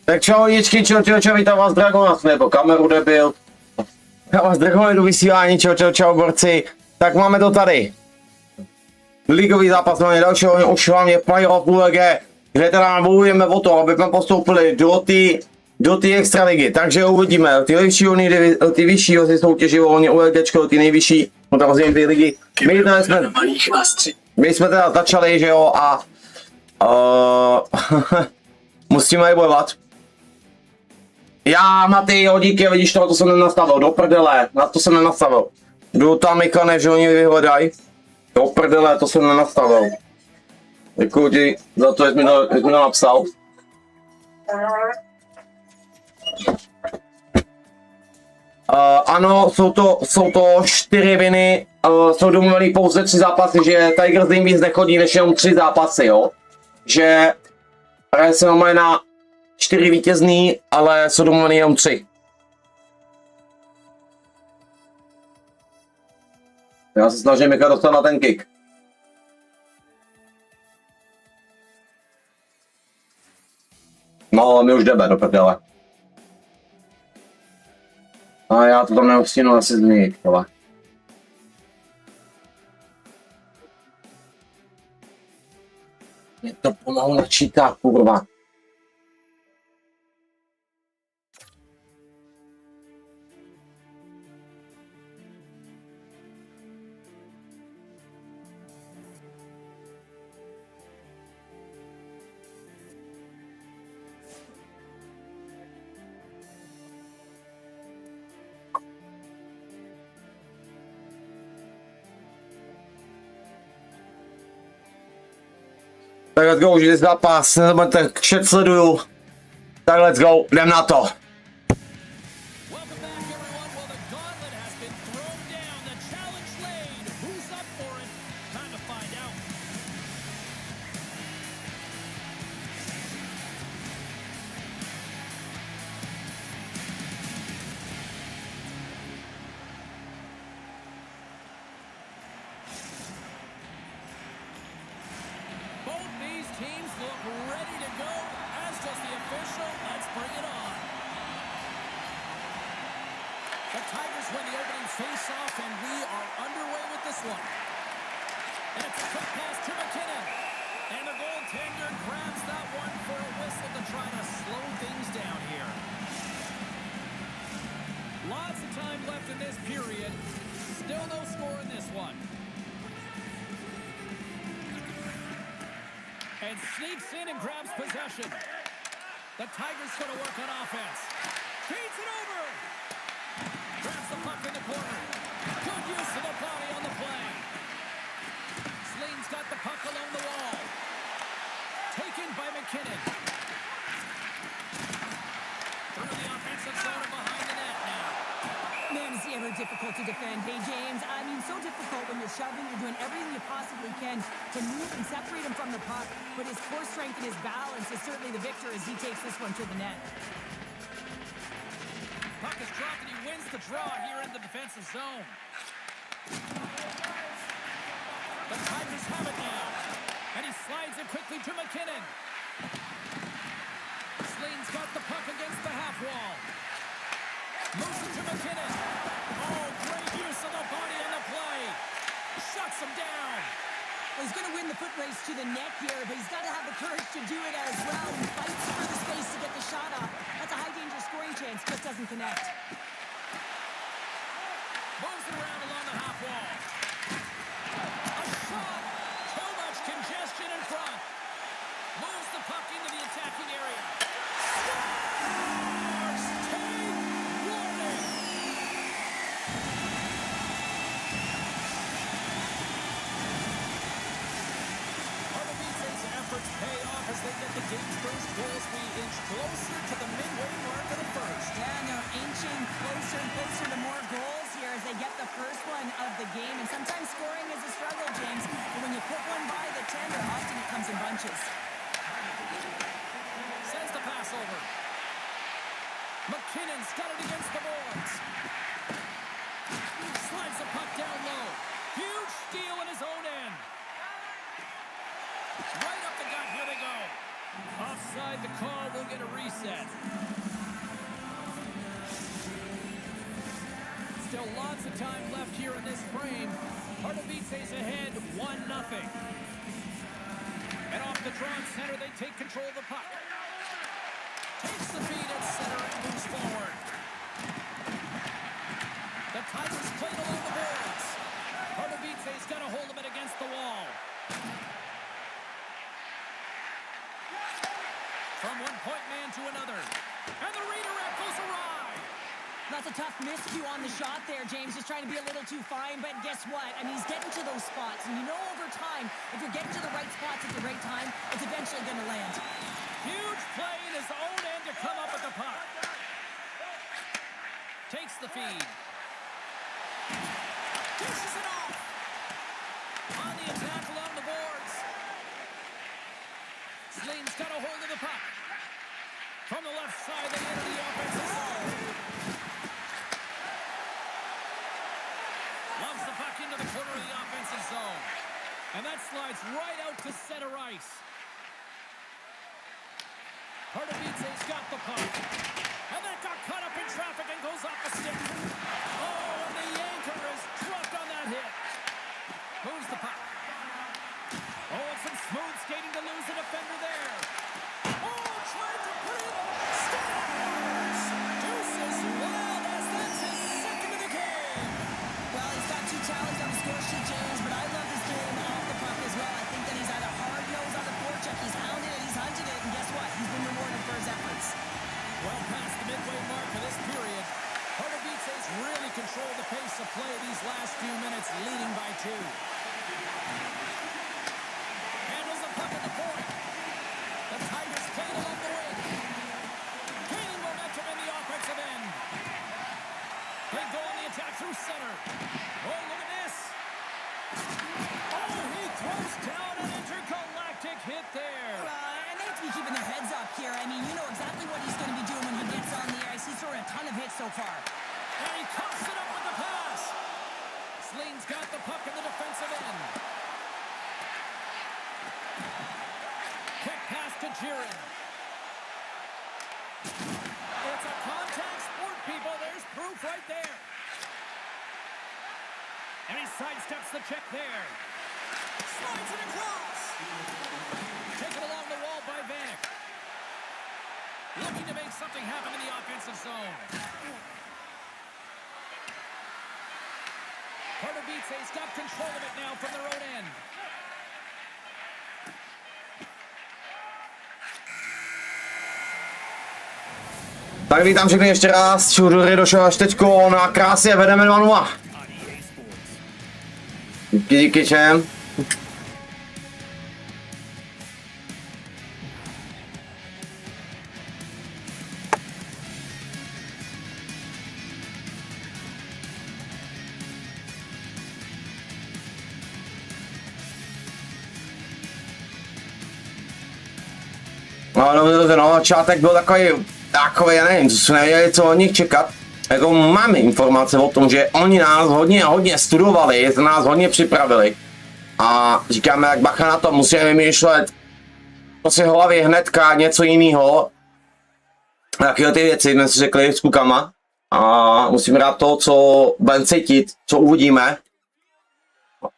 Tak čaudičky, čau, vítám vás Dragonas, nebo kameru debil. Já vás Dragonas do vysílání, čau, borci. Tak máme to tady. Ligový zápas máme dalšího, už hlavně playoff Ligy, kde teda bojujeme o to, aby jsme postoupili do té extraligy. Takže uvidíme, ty vyšší si soutěži volně ULGčko, ty nejvyšší, no tam rozumím ty ligy. My jsme teda začali, že jo, a musíme je bojovat. Já na ty hodíky, vidíš to jsem nenastavil, do prdele, na to jsem nenastavil. Jdu tam Mikane, že oni vyhledají. Do prdele, to jsem nenastavil. Děkuji ti za to, že jsi mi to napsal. Ano, jsou to 4 viny, jsou domluvený pouze 3 zápasy, že Tiger Zlín víc nechodí než jenom 3 zápasy, jo. Že hraje se normálně na 4 vítězný, ale jsou domluvený jenom 3. Já se snažím Mika dostat na ten kick. No, ale my už jdeme do prdele. A já to tam neustínu asi změnit, ale. Mě to pomalu načítá, kurva. Tak let's go, už je zápas, nezapomeňte, chat sleduju. Tak let's go, jdem na to. And sneaks in and grabs possession. The Tigers going to work on offense. Feeds it over. Grabs the puck in the corner. Good use of the body on the play. Zlín's got the puck along the wall. Taken by McKinnon. Through the offensive zone behind the net now. Man, is he ever difficult to defend. Hey, James, I mean, so difficult when you're shoving, you're doing everything you possibly can to move and separate him from the puck, but his core strength and his balance is certainly the victor as he takes this one to the net. Puck is dropped and he wins the draw here in the defensive zone. The Tigers have it now, and he slides it quickly to McKinnon. Zlín's got the puck against the half wall. Moves it to McKinnon. Oh, great use of the body on the play. Shuts him down. Well, he's going to win the foot race to the net here, but he's got to have the courage to do it as well. He fights for the space to get the shot off. That's a high-danger scoring chance, just doesn't connect. Moves it around along the half wall. A shot. Too much congestion in front. Moves the puck into the attacking area. Pay off as they get the game's first goals. We inch closer to the midway mark of the first. Yeah, and they're inching closer and closer to more goals here as they get the first one of the game. And sometimes scoring is a struggle, James. But when you put one by the tender, often it comes in bunches. Sends the pass over. McKinnon's got it against the boards. Slides the puck down low. Huge steal in his own end. Right up the gut, here they go. Offside, the call will get a reset. time left here in this frame. Pardubice's ahead 1-0. And off the draw in center, they take control of the puck. Takes the feed at center and moves forward. The Tigers played along the boards. Pardubice's got a hold of it against the wall. From one point man to another. And the redirect goes awry. That's a tough miscue on the shot there, James. Just trying to be a little too fine, but guess what? I mean, he's getting to those spots. And you know over time, if you're getting to the right spots at the right time, it's eventually going to land. Huge play in his own end to come up with the puck. Takes the feed. Dishes it off. On the attack along the boards. Zlín's got a hold of the puck. From the left side, they enter the offensive zone. Loves the puck into the corner of the offensive zone. And that slides right out to center ice. Pardubice's got the puck. And that got caught up in traffic and goes off the stick. Oh, and the anchor is dropped on that hit. Moves the puck. Oh, and some smooth skating to lose the defender there. Oh, tried to put it. Scores! Deuces wild as that's his second of the game. Well, he's got 2 tallies on the score sheet, James, but I love his game off the puck as well. I think that he's had a hard nose on the forecheck. He's hounded it, he's hunted it, and guess what? He's been rewarded for his efforts. Well past the midway mark of this period, Pardubice's really controlled the pace of play these last few minutes, leading by 2. Handles the puck at the point. The Tigers play it along the wing. Gaining momentum in the offensive end. They go on the attack through center. Oh, look at this. Oh, he throws down an intergalactic hit there. And they have to be keeping their heads up here. I mean, you know exactly what he's going to be doing when he gets on the ice. He's throwing a ton of hits so far. And he coughs it up with the pass. Zlín's got the puck in the defensive end. Quick pass to Jiren. It's a contact sport, people. There's proof right there. And he sidesteps the check there. Slides it across. Taken along the wall by Vanek. Looking to make something happen in the offensive zone. Pardubice's got control of it now from their own end. Tak vítám všechny ještě raz, Šudury došel až teďko, no a krásně vedeme 2-0. Díky čem. No, začátek byl takový, já nevím, co jsme nevěděli, co od nich čekat. Jako máme informace o tom, že oni nás hodně studovali, nás hodně připravili. A říkáme, jak bacha na to, musíme vymýšlet po si hlavě hnedka něco jiného. Takyhle ty věci jsme si řekli s klukama. A musíme dát to, co budeme cítit, co uvidíme.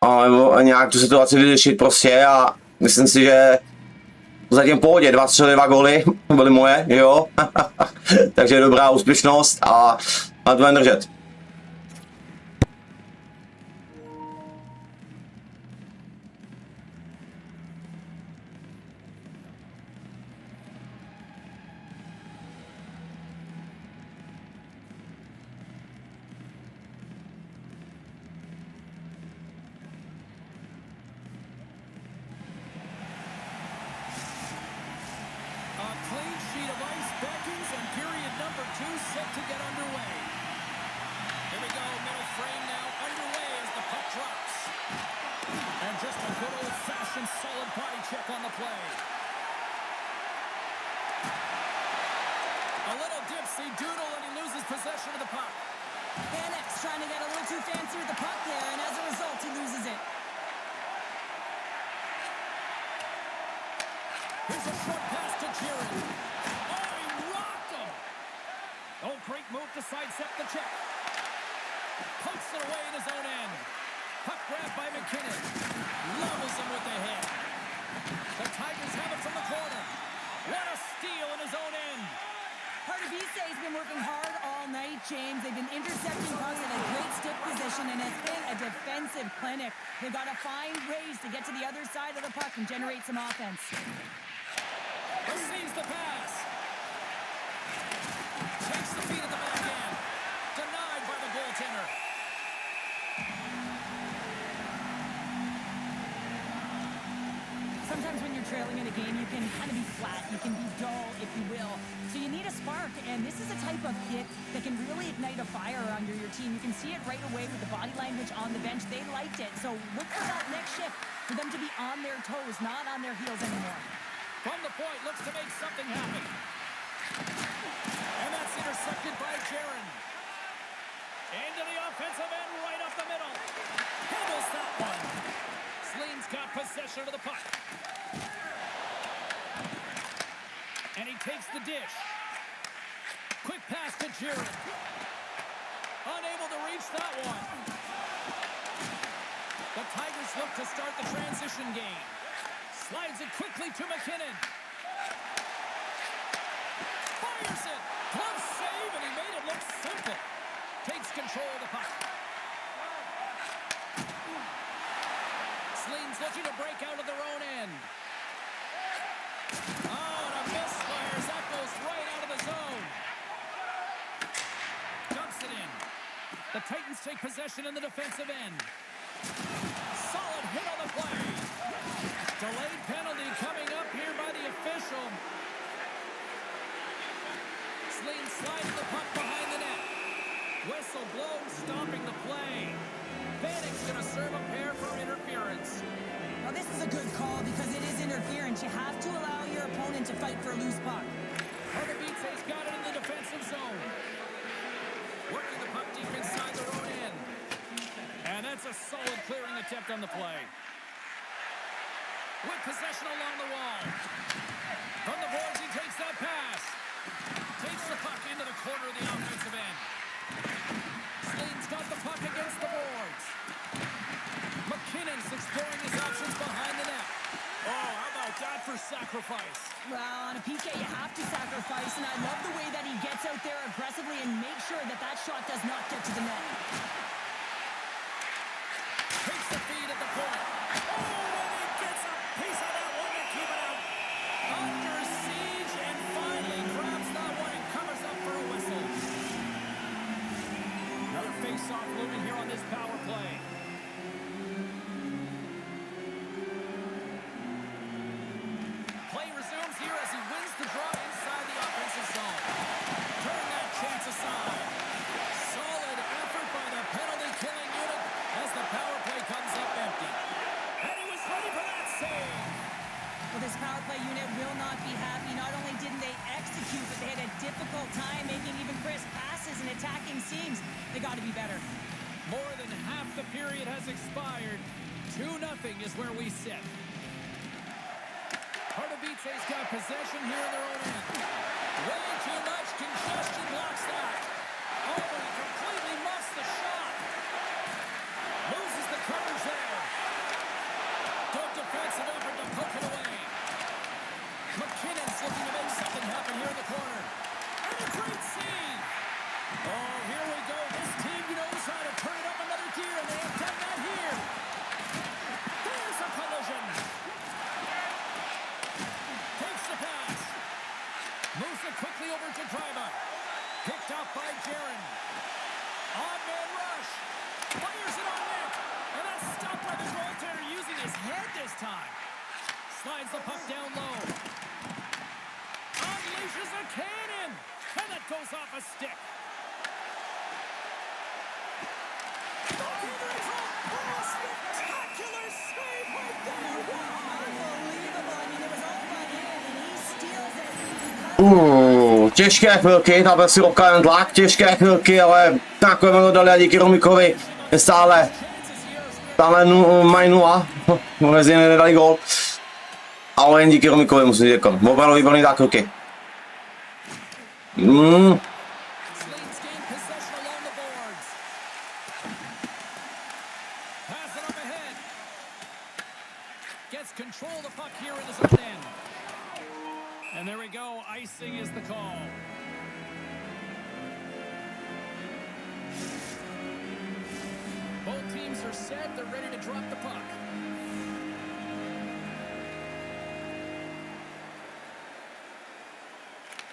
A nějak tu situaci vyřešit prostě a myslím si, že zatím v pohodě, 2 střely, 2 góly, byly moje, jo. Takže dobrá úspěšnost a to budeme držet. Solid body check on the play. A little dipsy doodle and he loses possession of the puck. Vanek's trying to get a little too fancy with the puck there, and as a result, he loses it. Here's a short pass to Jiren. Oh, he rocked him. Oh, great move to sidestep the check. Pokes it away in his own end. Puck grabbed by McKinnon. Levels him with the hit. The Tigers have it from the corner. What a steal in his own end. Pardubice's been working hard all night, James. They've been intercepting pucks in a great stick position, and it's been a defensive clinic. They've got to find ways to get to the other side of the puck and generate some offense. Receives the pass. Takes the feed at the back end. Denied by the goaltender. Sometimes when you're trailing in a game, you can kind of be flat. You can be dull, if you will. So you need a spark, and this is a type of hit that can really ignite a fire under your team. You can see it right away with the body language on the bench. They liked it. So look for that next shift, for them to be on their toes, not on their heels anymore. From the point, looks to make something happen. And that's intercepted by Jaron. Into the offensive end, right up the middle. Handles that one. Zlín's got possession of the puck. And he takes the dish. Quick pass to Jaron. Unable to reach that one. The Tigers look to start the transition game. Slides it quickly to McKinnon. Fires it. Glove save, and he made it look simple. Takes control of the puck. Zlín's looking to break out of their own end. Oh, and a misfires. That goes right out of the zone. Dumps it in. The Titans take possession in the defensive end. Solid hit on the play. Delayed penalty coming up here by the official. Zlín sliding the puck behind the net. Whistle blown, stopping the play. Bannick's going to serve a pair for interference. Now this is a good call because it is interference. You have to allow your opponent to fight for a loose puck. Pardubice's got it in the defensive zone. Working the puck deep inside their own end. And that's a solid clearing attempt on the play. With possession along the wall. From the boards, he takes that pass. Takes the puck into the corner of the offensive end. Zlín's got the puck against the boards. McKinnon's exploring his options behind the net. Oh, how about that for sacrifice? Well, on a PK, you have to sacrifice, and I love the way that he gets out there aggressively and makes sure that that shot does not get to the net. Takes the feed at the point. Oh, and he gets a piece of that one to keep it out. Under siege, and finally grabs that one and covers up for a whistle. Another face-off looming here on this power play. Play resumes here as he wins the draw inside the offensive zone. Turn that chance aside. Solid effort by the penalty-killing unit as the power play comes up empty. And he was ready for that save. Well, this power play unit will not be happy. Not only didn't they execute, but they had a difficult time making even crisp passes and attacking seams. They got to be better. More than half the period has expired. 2-0 is where we sit. Pardubice's got possession here in their own end. Way too much congestion blocks that. Oh, he completely muffs the shot. Loses the coverage there. Good defensive effort to poke it away. McKinnon's looking to make something happen here in the corner. And a great save. Oh, here we go. This team knows how to turn it up another gear, and they have done that here. There's a collision. Takes the pass. Moves it quickly over to Dryba. Picked up by Jaron. On-man rush. Fires it on net. And that's stopped by the goaltender using his head this time. Slides the puck down low. Unleashes a cannon. And that goes off a stick. Spectacular save right there. Unbelievable. I mean, it was all about him, and he steals it. Těžké chvilky, tam byl silovka tlak, těžké chvilky, ale nakonec ho dali a díky Romikovi stále mají 0, mezi ně nedali gól, ale jen díky Romikovi musím říct, opravdu výborný zákroky. the puck here in his own end. And there we go. Icing is the call. Both teams are set. They're ready to drop the puck.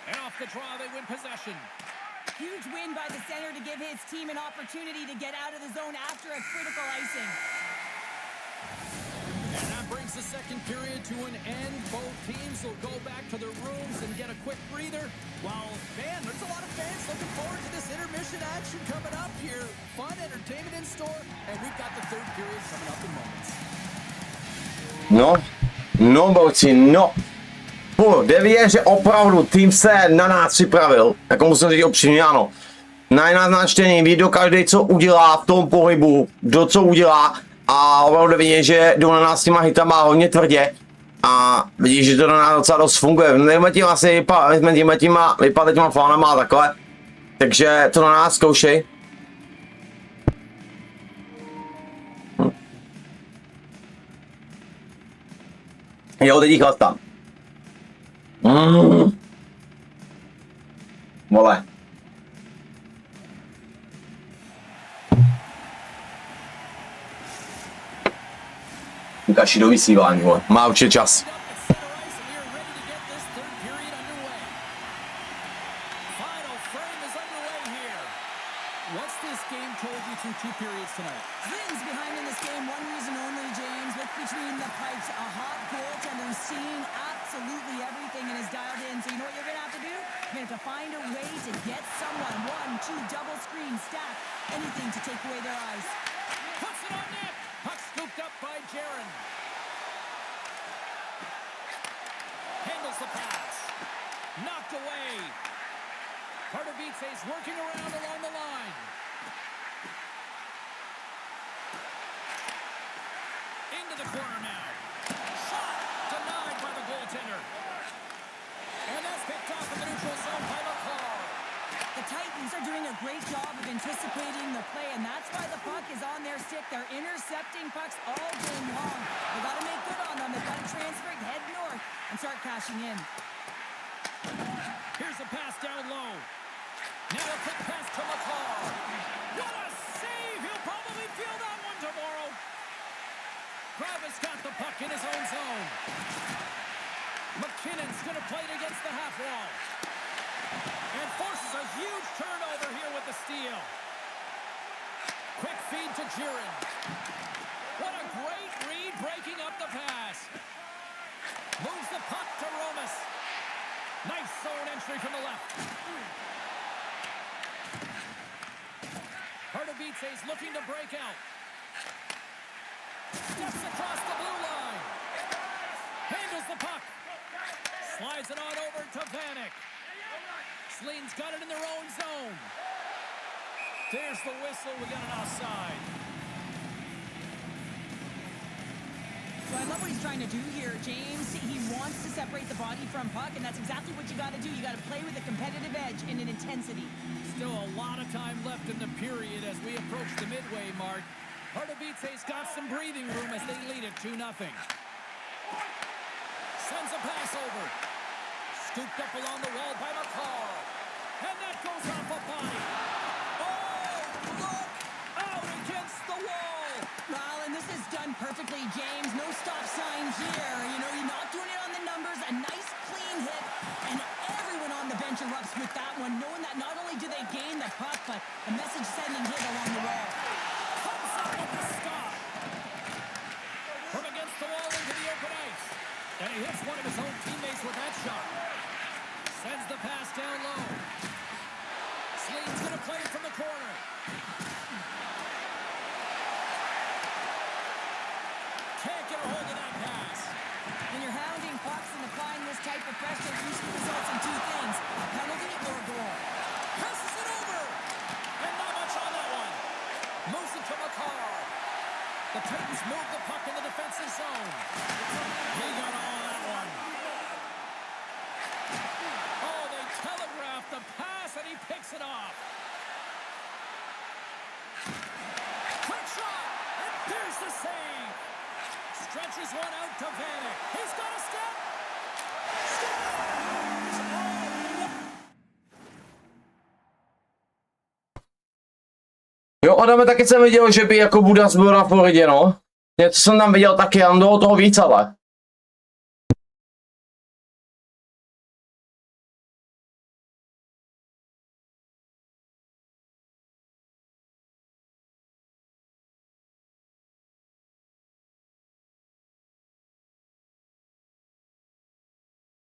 And off the draw, they win possession. Huge win by the center to give his team an opportunity to get out of the zone after a critical icing. And that brings the second period to an end. Both teams will go back to their rooms and get a quick breather. While, man, there's a lot of fans looking forward to this intermission action coming up here. Fun entertainment in store, and we've got the third period coming up in moments. No, borci, no. Jde vidět, že opravdu tým se na nás připravil. Jako musím říct upřímně, ano. Na nás načtení, ví do každý, co udělá v tom pohybu, kdo co udělá. A opravdu vidět, že jdou na nás s těma hitama hodně tvrdě. A vidíš, že to na nás docela dost funguje. Jsme těma vypadli těma fánama a takhle. Takže to na nás zkoušej. Jo, teď jich chlastám. Vole. Ukaži do vysílání, vole. Má určitě čas. Zlín's behind in this game, one reason only, James. Look between the pipes, a hot goaltender who's seeing absolutely everything and is dialed in. So you know what you're going to have to do? You're going to have to find a way to get someone, 1, 2, double screen, stack, anything to take away their eyes. Puts it on net. Puck scooped up by Jaron. Handles the pass. Knocked away. Pardubice's working around along the line. Into the corner now. Shot denied by the goaltender. And that's picked off in the neutral zone by McCall. The Titans are doing a great job of anticipating the play, and that's why the puck is on their stick. They're intercepting pucks all game long. They've got to make good on them. They've got to transfer it, head north, and start cashing in. Here's a pass down low. Now a quick pass to McCall. What a save! He'll probably feel that one tomorrow. Kravis got the puck in his own zone. McKinnon's going to play it against the half wall. And forces a huge turnover here with the steal. Quick feed to Jaron. What a great read breaking up the pass. Moves the puck to Romas. Nice zone entry from the left. Pardubice's looking to break out. Steps across the blue line. Handles the puck. Slides it on over to Vanek. Zlín's got it in their own zone. There's the whistle. We got an offside. So I love what he's trying to do here, James. He wants to separate the body from puck, and that's exactly what you got to do. You got to play with a competitive edge and an intensity. Still a lot of time left in the period as we approach the midway mark. Pardubice's got some breathing room as they lead it 2-0. Sends a pass over. Scooped up along the wall by McCall. And that goes off a body. Oh, look! Out against the wall! Well, and this is done perfectly, James. No stop sign here. You know, you're not doing it on the numbers. A nice, clean hit. And everyone on the bench erupts with that one, knowing that not only do they gain the puck, but a message-sending hit along the wall. Comes up with the stop. From against the wall into the open ice. And he hits one of his own teammates with that shot. Sends the pass down low. Zlín's going to play it from the corner. Can't get a hold of that pass. When you're hounding pucks and applying this type of pressure, it usually results in two things: a penalty or a goal. Passes it over. And not much on that one. Moves it to McCall. The Titans move the puck in the defensive zone. He got all of that one. Oh, they telegraphed the pass and he picks it off. Quick shot. And there's the save. Stretches one out to Vanek. He's got a step. Jo, Adame, taky jsem viděl, že by jako Budas byl na Floridě, no. Něco jsem tam viděl taky, já do toho víc, ale.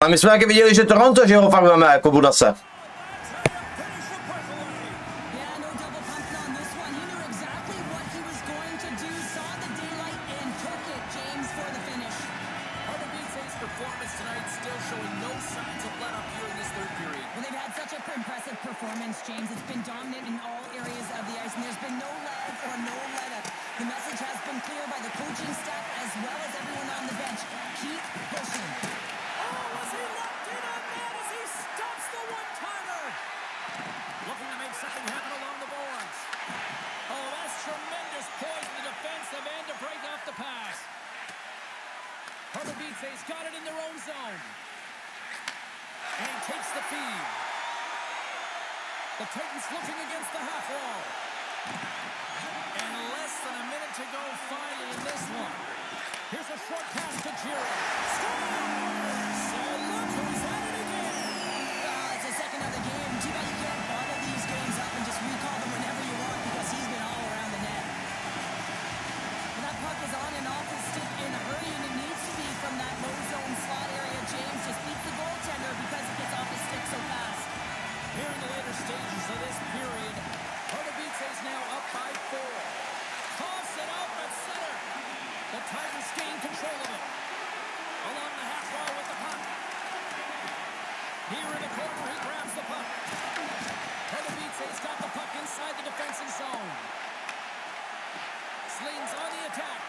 A my jsme taky viděli, že Toronto, že ho fakt veme jako Budase. Yeah, no double pumping on this one. He knew exactly what he was going to do, saw the daylight and took it, James, for the finish. His performance tonight still showing no signs of let up here in this third period. Well, they've had such an impressive performance, James. It's been dominant in all areas of the ice, and there's been no lag or no let-up. The message has been clear by the coaching staff as well as everyone on the bench. Keep pushing. Oh, was he locked in on that as he stops the one-timer? Looking to make something happen along the boards. Oh, that's tremendous poise in the defensive end to break off the pass. Pardubice's got it in their own zone. And he takes the feed. The Titans looking against the half wall. And less than a minute to go finally in this one. Here's a short pass to Giroux. Scores! And look who's at it again. It's the second of the game. Too bad you can't bottle these games up and just recall them whenever you want because he's been all around the net. When that puck is on and off his stick in a hurry, and it needs to be from that low zone slot area, James just beats the goaltender because it gets off his stick so fast. Here in the later stages of this period, Pardubice's now up by 4. Toss it up at center. The Tigers gain control of it. Along the half wall with the puck. Here in the corner, he grabs the puck. Pardubice's got the puck inside the defensive zone. Zlín's on the attack.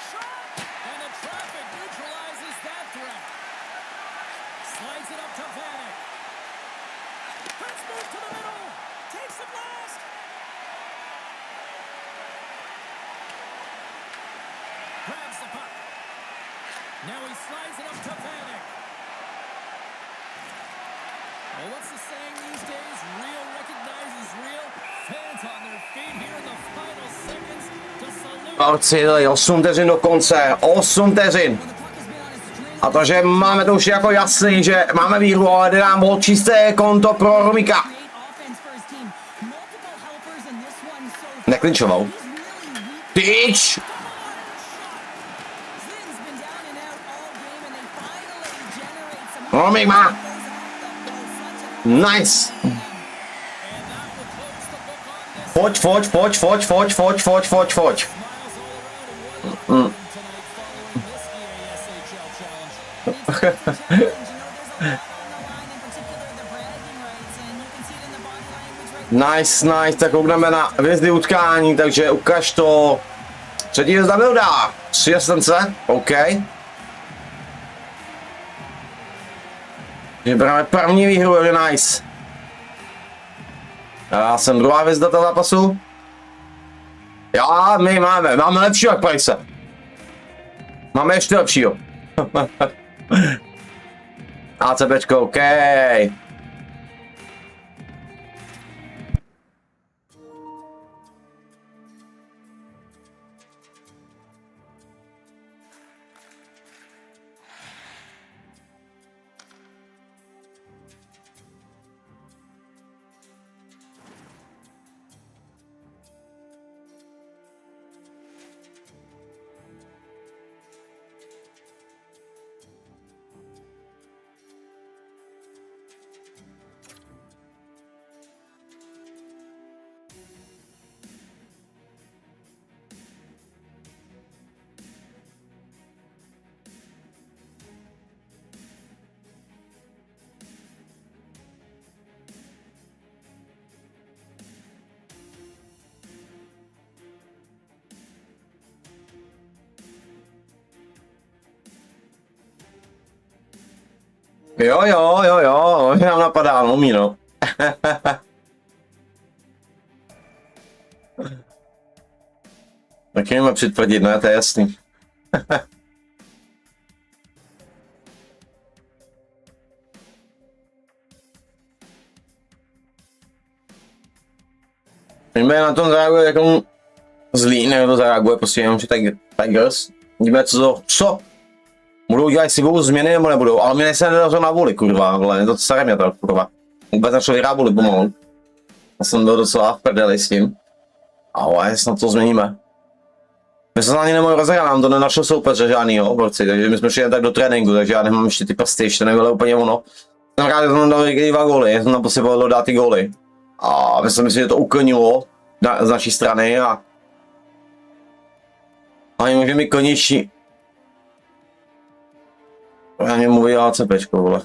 Shot! And the traffic neutralizes that threat. Slides it up to Vanek. Let's move to the middle. Takes the blast. Grabs the puck. Now he slides it up to Vanek. Well, what's the saying these days? Real recognizes real. Fans on their feet here in the final seconds to salute. Borci, 8 vteřin do konce, 8 vteřin. A to, že máme to už jako jasný, že máme výhru, ale jde nám o čisté konto pro Romíka. Neklinčoval. Tyč! Romík má. Nice. Pojď, pojď, pojď, pojď, pojď, pojď, pojď, pojď, pojď. Nice, nice, tak koukneme na hvězdy utkání, takže ukaž to. Třetí hvězda Milda, 3 asistence, OK. Vybereme první výhru, je nice. Já jsem druhá hvězda toho zápasu. Já, my máme lepšího jak Price. Máme ještě lepšího. ACBčko, OK. Jo, nám napadá, umí, no. Tak jdeme přitvrdit, ne, to je jasný. Víme, na tom zareaguje jako Zlín, jak to zareaguje, prostě jenom, že Tigers. Víme, co? Budou dělat si budou změny nebo nebudou, ale mě se nedařilo na vůli, kurva, vole, je to staré mě to, kurva. Vůbec začal vyhrát vůli pomalu. Já jsem byl docela v prdeli s tím. Ale snad to změníme. My jsme ani nemohli rozehrát, nám to nenašel soupeře žádnýho borci, takže my jsme šli jen tak do tréninku, takže já nemám ještě ty prsty, ještě nebylo úplně ono. Jsem rád, že jsem dal 2 góly, jsem tam prostě povedl dát ty góly. A myslím si, že to uklonilo z naší strany a ani může mi konečně. Já mě mluví ACPčko, vole.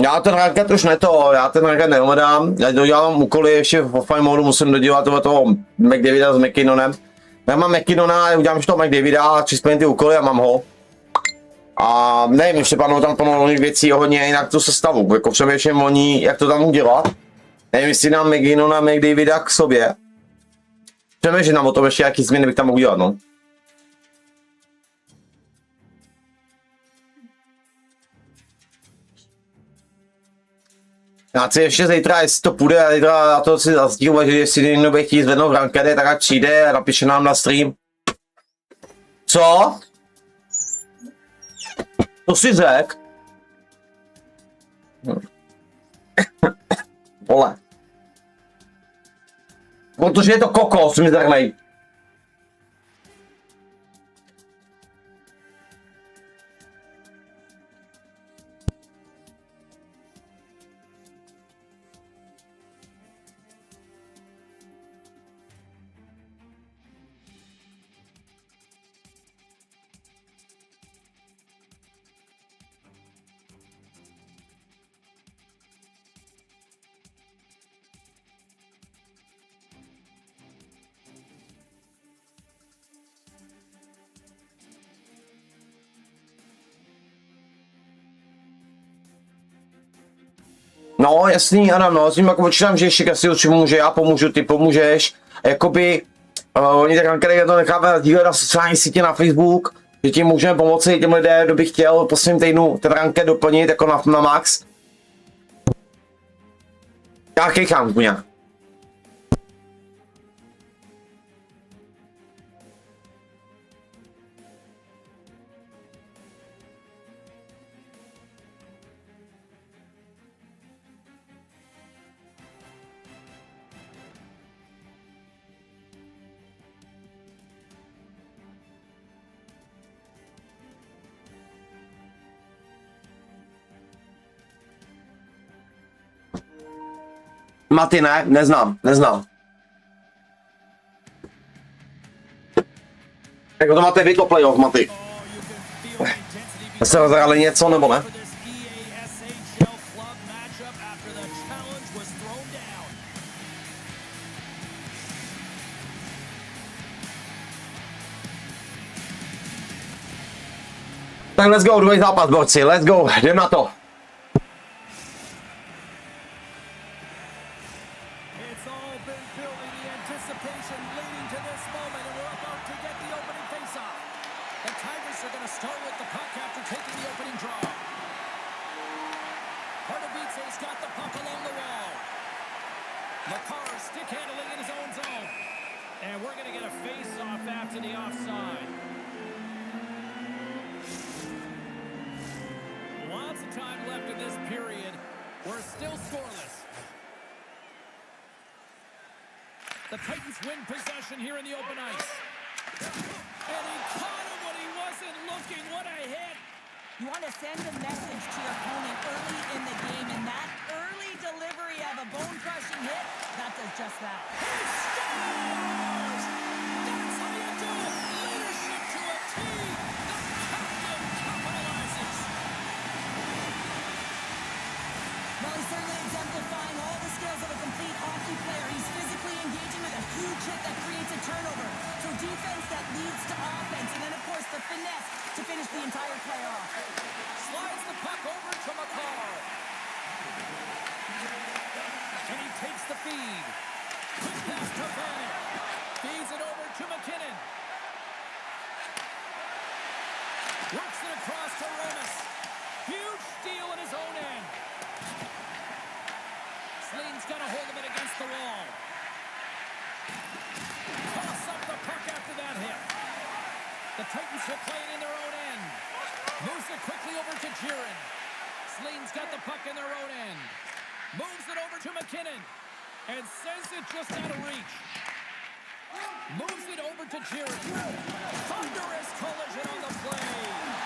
Já ten raket už já ten raket neumedám, já dodělám úkoly ještě v offline modu, musím dodělat toho McDavida s McKinnonem. Já mám McKinnona, já udělám to McDavida a splním ty úkoly a mám ho. A nevím, ještě panu tam plno věcí hodně jinak tu sestavu, jako přemýšlím o ní, jak to tam udělat. Nevím, jestli nám McKinnona a McDavida k sobě. Přemýšlím tam o tom ještě, jaký změny bych tam mohl udělat, no. Já si ještě zítra, jestli to půjde, a zítra to si zazdílu, že jestli někdo bude chtít zvednout rankedy, tak ať přijde a napíše nám na stream. Co? To si řek? Vole. Protože je to kokos, mizernej. No jasný, ano, no, s tím jako počítám, že ještě Kasio pomůže, já pomůžu, ty pomůžeš. Jakoby, oni tak rankedy to necháme dílet na sociální sítě, na Facebook, že tím můžeme pomoci těm lidem, kdo by chtěl po svým týdnu ten ranked doplnit jako na max. Já kejchám, kuňa. Maty ne, neznám. Jako to máte vy to playoff, Maty. Jste rozhrali něco, nebo ne? Tak let's go, druhý zápas, borci, let's go, jdem na to. The Titans win possession here in the open ice. And he caught him when he wasn't looking. What a hit! You want to send a message to your opponent early in the game, and that early delivery of a bone-crushing hit, that does just that. He scores! That's how you do it! Leadership to a team! The captain capitalizes! Well, he's certainly exemplifying all the skills of a complete hockey player. He's physically engaging with a huge hit that creates a turnover. So defense that leads to offense, and then, of course, the finesse takes the feed. Quick pass to Vanek. Feeds it over to McKinnon. Works it across to Romas. Huge steal in his own end. Zlín's got a hold of it against the wall. Toss up the puck after that hit. The Titans will play it in their own end. Moves it quickly over to Jiren. Zlín's got the puck in their own end. Moves it over to McKinnon. And sends it just out of reach. Moves it over to Jiren. Thunderous collision on the play.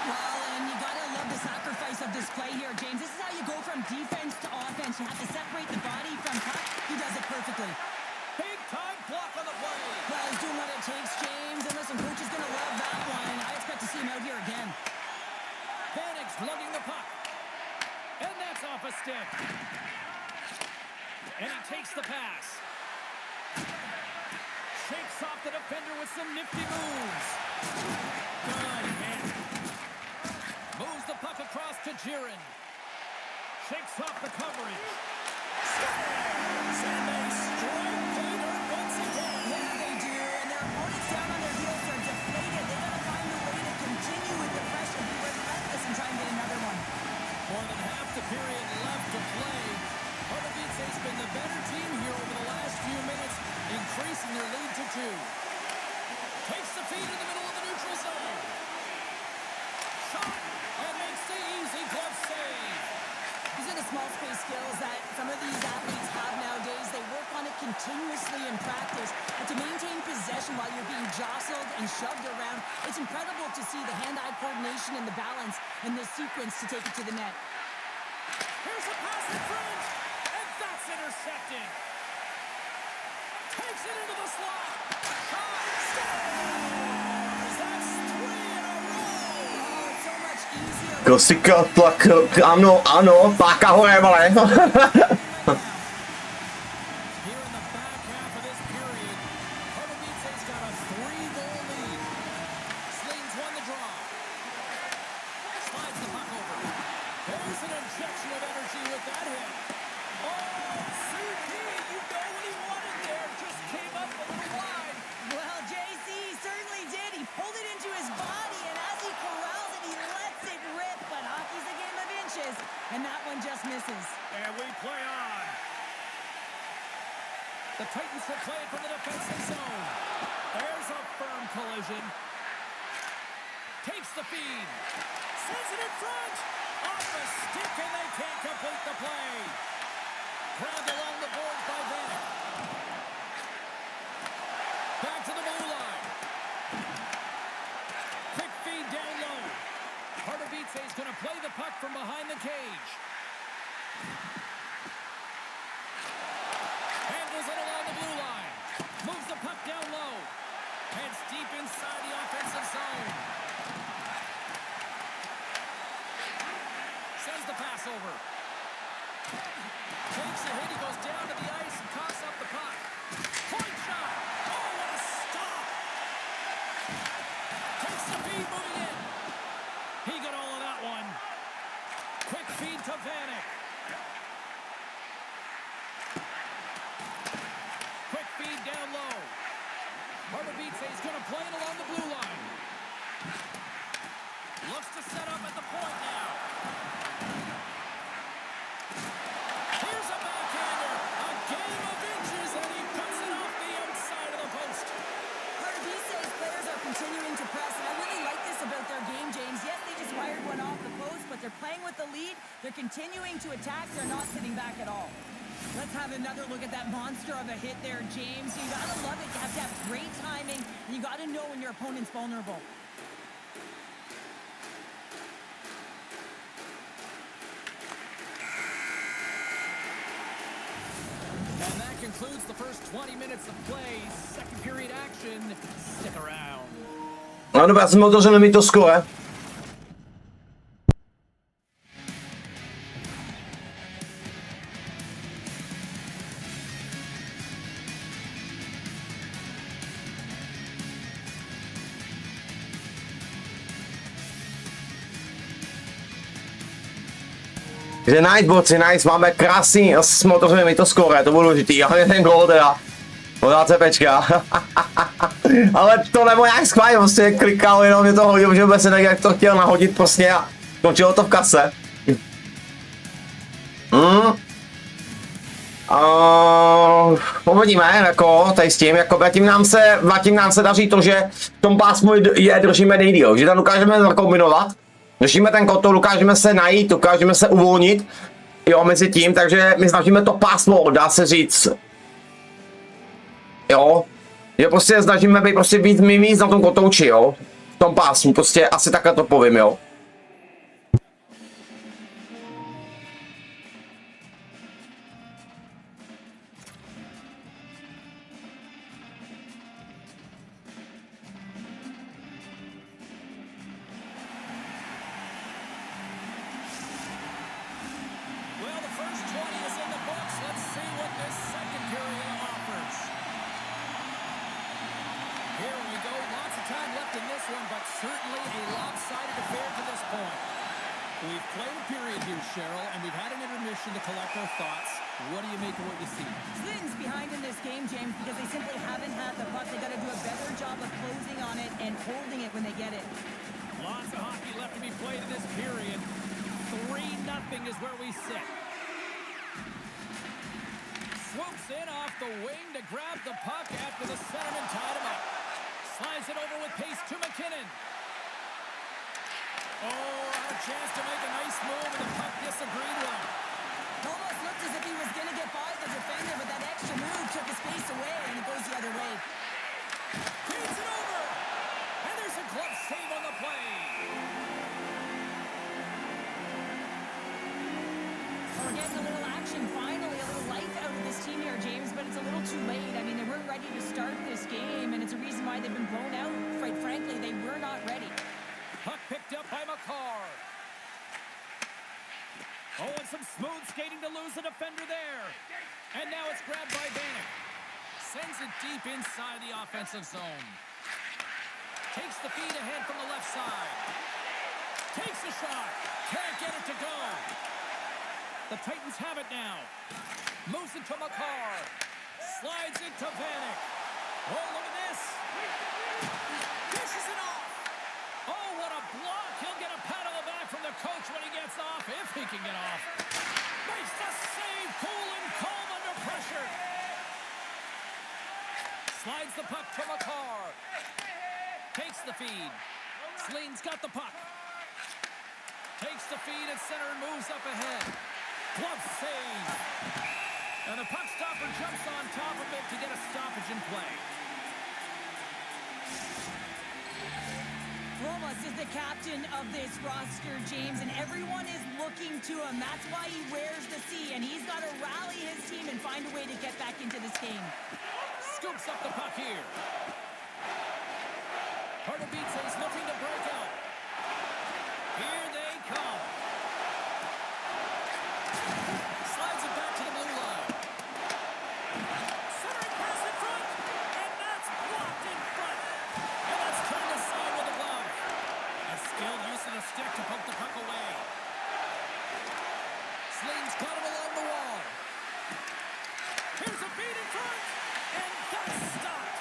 Well, and you gotta love the sacrifice of this play here, James. This is how you go from defense to offense. You have to separate the body from puck. He does it perfectly. Big time block on the play. Well, he's doing what it takes, James. And listen, coach is gonna love that one. And I expect to see him out here again. Vanek's lugging the puck. And that's off a stick. And he takes the pass. Shakes off the defender with some nifty moves. Good hit. Moves the puck across to Jiren. Shakes off the coverage. Scores! And they strike Peter once again. Yeah, they do. And their opponents down on their heels are deflated. They gotta find a way to continue with the pressure, be relentless, and try and get another one. More than half the period left to play. Pardubice's been the better team here over the last few minutes, increasing their lead to 2. Takes the feed in the middle of the neutral zone. Shot and makes the easy glove save. These are the small space skills that some of these athletes have nowadays. They work on it continuously in practice. But to maintain possession while you're being jostled and shoved around, it's incredible to see the hand-eye coordination and the balance in this sequence to take it to the net. Here's a pass in front, and that's intercepted. Takes it into the slot. Shot, scores! That's 3 in a row. Oh, it's so much easier. Klasika, tak ano, páka hore, vole. Here in the back half of this period, Pardubice's got a 3-goal lead. Zlín's won the draw. Slides the puck over. There's an injection of energy with that hit. Oh, CP, you know what he wanted there. Just came up a little wide. Well, JC certainly did. He pulled it into his body, and as he corrals it, he lets it rip. But hockey's a game of inches, and that one just misses. And we play on. The Titans will play it from the defensive zone. There's a firm collision. Takes the feed. Sends it in front. Off the stick, and they can't complete the play. Grabbed along the boards by Vanek. Back to the blue line. Quick feed down low. Pardubice's going to play the puck from behind the cage. Handles it along the blue line. Moves the puck down low. Heads deep inside the offensive zone. Sends the pass over. Takes a hit. He goes down to the ice and coughs up the puck. Point shot. Oh, what a stop. Takes the feed moving in. He got all of that one. Quick feed to Vanek. Quick feed down low. Pardubice's going to play it along the blue line. Looks to set up at the point now. Here's a backhander. A game of inches, and he puts it off the outside of the post. Pardubice's players are continuing to press, and I really like this about their game, James. Yes, they just fired one off the post, but they're playing with the lead. They're continuing to attack. They're not sitting back at all. Let's have another look at that monster of a hit there, James. You gotta love it. You have to have great timing, and you gotta know when your opponent's vulnerable. And that concludes the first 20 minutes of play. Second period action. Stick around. No dobra, já jsem otevřel mi to skore. Takže nice, borci, nice, máme krásný, jsme otevřeli mi to skore, to bylo důležitý, ale ten gól teda. Pořád se pečka. Ale to nebo nějak schválně, prostě klikal, jenom mě to hodil, že vůbec se tak, jak to chtěl nahodit prostě a končilo to v kase. Uvidíme, jako tady s tím, jako zatím nám se daří to, že v tom pásmu je držíme nejdýl, že tam dokážeme zakombinovat, držíme ten kotel, dokážeme se najít, dokážeme se uvolnit, jo, mezi tím, takže my snažíme to pásmo, dá se říct, jo, že prostě snažíme být prostě víc mimíc na tom kotouči, jo, v tom pásmu, prostě asi takhle to povím, jo. Well, the first 20 is in the books. Let's see what this second period offers. Here we go. Lots of time left in this one, but certainly a lopsided affair to this point. We've played a period here, Cheryl, and we've had an intermission to collect our thoughts. What do you make of what you see? Zlín's behind in this game, James, because they simply haven't had the puck. They got to do a better job of closing on it and holding it when they get it. Lots of hockey left to be played in this period. 3-0 is where we sit. Swoops in off the wing to grab the puck after the centerman tied him up. Slides it over with pace to McKinnon. Oh, had a chance to make a nice move, and the puck disagreed with him. Almost looked as if he was going to get by the defender, but that extra move took his pace away, and it goes the other way. Feeds it over. And there's a glove save on the play. We're getting a little action, finally, a little life out of this team here, James, but it's a little too late. I mean, they weren't ready to start this game, and it's a reason why they've been blown out. Quite frankly, they were not ready. Puck picked up by McCarr. Oh, and some smooth skating to lose the defender there. And now it's grabbed by Vanek. Sends it deep inside the offensive zone. Takes the feed ahead from the left side. Takes a shot. Can't get it to go. The Titans have it now. Moves it to McCarr. Slides it to Vanek. Oh, look at this. Dishes it off. Oh, what a block. He'll get a pat on the back from the coach when he gets off, if he can get off. Makes the save. Cool and calm under pressure. Slides the puck to McCarr. Takes the feed. Zlín's got the puck. Takes the feed at center and moves up ahead. Glove save. And the puck stopper jumps on top of it to get a stoppage in play. Romas is the captain of this roster, James, and everyone is looking to him. That's why he wears the C, and he's got to rally his team and find a way to get back into this game. Scoops up the puck here. Pardubice's looking to break out. Here they come. Slides it back to the blue line. Centering pass in front, and that's blocked in front. And that's turned aside with a glove. A skilled use of the stick to poke the puck away. Zlín's got him along the wall. Here's a feed in front, and that's stopped.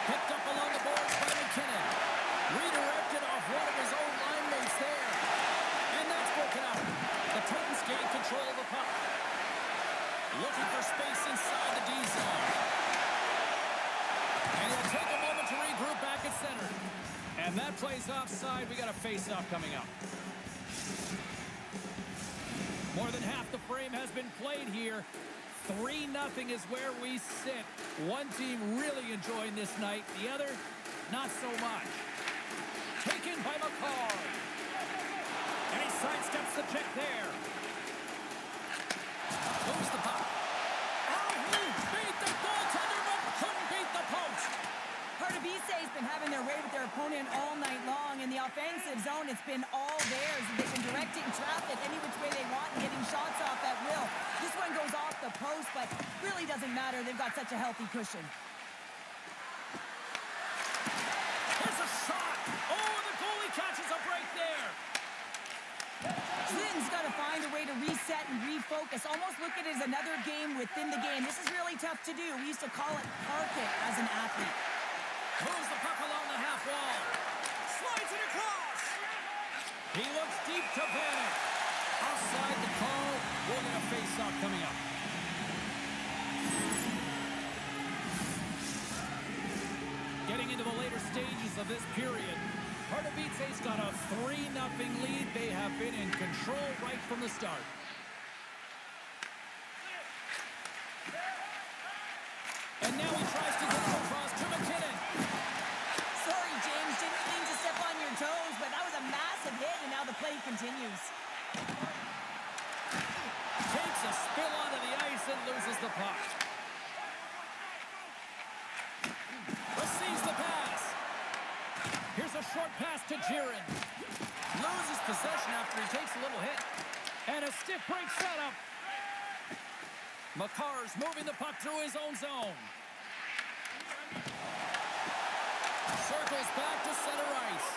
Picked up along the boards by McKinnon. Redirected off one of his own line mates there. And that's broken up. The Titans gain control of the puck. Looking for space inside the D zone. And it'll take a moment to regroup back at center. And that plays offside. We got a face-off coming up. More than half the frame has been played here. 3-0 is where we sit. One team really enjoying this night. The other, not so much. Taken by McCarr. And he sidesteps the check there. Moves the puck. Oh, he beat the goaltender, but couldn't beat the post. Pardubice's been having their way with their opponent all night long. In the offensive zone, it's been all theirs. They've been directing traffic any which way they want and getting shots off at will. This one goes off the post, but really doesn't matter. They've got such a healthy cushion. Here's a shot. Oh, the goalie catches a break there. Zlín's got to find a way to reset and refocus. Almost look at it as another game within the game. This is really tough to do. We used to call it park it as an athlete. Moves the puck along the half wall. Slides it across. He looks deep to Vanek. Offside the call. We'll get a face-off coming up. Getting into the later stages of this period, Pardubice's got a 3-0 lead. They have been in control right from the start. And now he tries to get it across to McKinnon. Sorry, James, didn't mean to step on your toes, but that was a massive hit, and now the play continues. Takes a spill onto the ice and loses the puck. Receives the pass. Here's a short pass to Jiren. Loses possession after he takes a little hit. And a stick break setup. McCarr's moving the puck through his own zone. Circles back to center ice.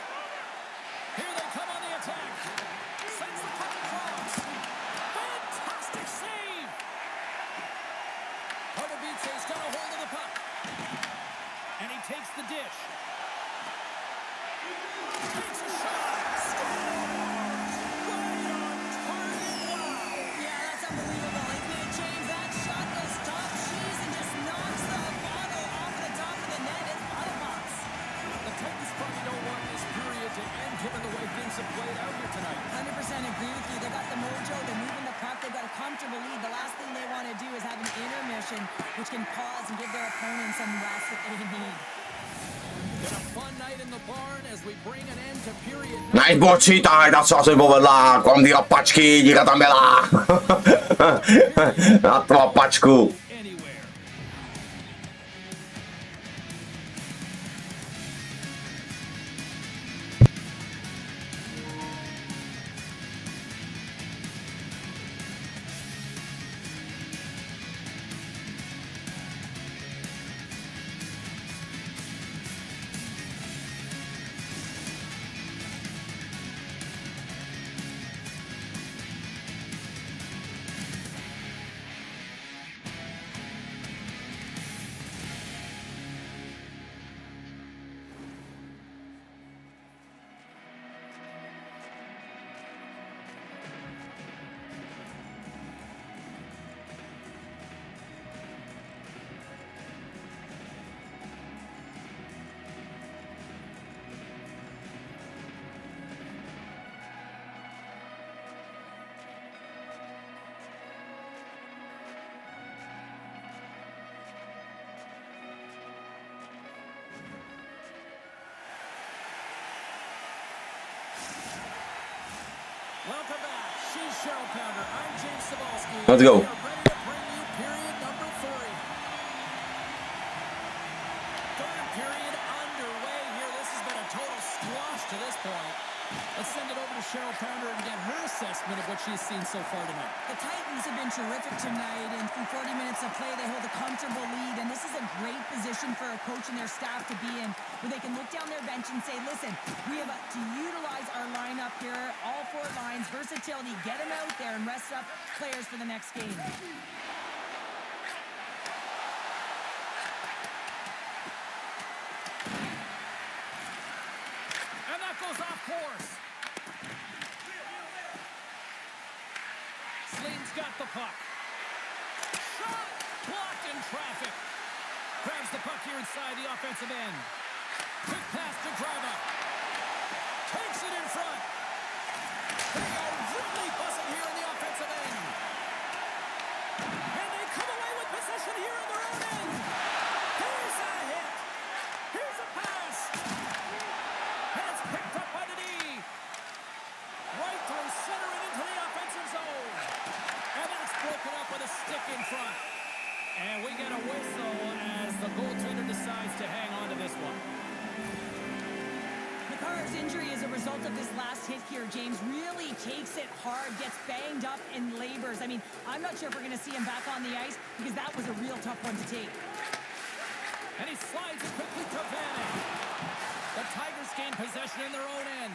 Here they come on the attack. Sends the puck across. Fantastic save! Pardubice's got a hold of the puck. And he takes the dish. Takes a shot. Scores! Right on target. Wow! Yeah, that's unbelievable, isn't it, James? That shot goes top cheese and just knocks the bottle off the top of the net. It's out of box. The Titans probably don't want this period to end given the way things have played out here tonight. 100% agree with you. They got the mojo. They're moving the puck. They've got a comfortable lead. The last thing they want to do is have an intermission, which can pause and give their opponent some rest that they need. Been a fun night in the barn as we bring an end to period. Najbočítaj, ta co se povedla, kom ty opačky, díka tam byla. Na tu opačku. Anywhere. Welcome back. She's Cheryl Pounder. I'm James Cebulski. Let's go. We are ready to bring you period number 3. Third period underway here. This has been a total squash to this point. Let's send it over to Cheryl Pounder and get her assessment of what she's seen so far tonight. The Titans have been terrific tonight, and through 40 minutes of play, they hold a comfortable lead, and this is a great position for a coach and their staff to be in, where they can look down their bench and say, listen, we have to utilize our lineup here, all 4 lines, versatility, get them out there and rest up players for the next game. And that goes off course. Zlín's got the puck. Shot! Blocked in traffic. Grabs the puck here inside the offensive end. Quick pass to Drava. Takes it in front. They are really buzzing here in the offensive end. And they come away with possession here in their own end. Here's a hit. Here's a pass. And it's picked up by the D. Right through center and into the offensive zone. And that's broken up with a stick in front. And we get a whistle as the goaltender decides to hang on to this one. McCarr's injury as a result of this last hit here, James, really takes it hard, gets banged up and labors. I mean, I'm not sure if we're going to see him back on the ice because that was a real tough one to take. And he slides it quickly to Vanek. The Tigers gain possession in their own end.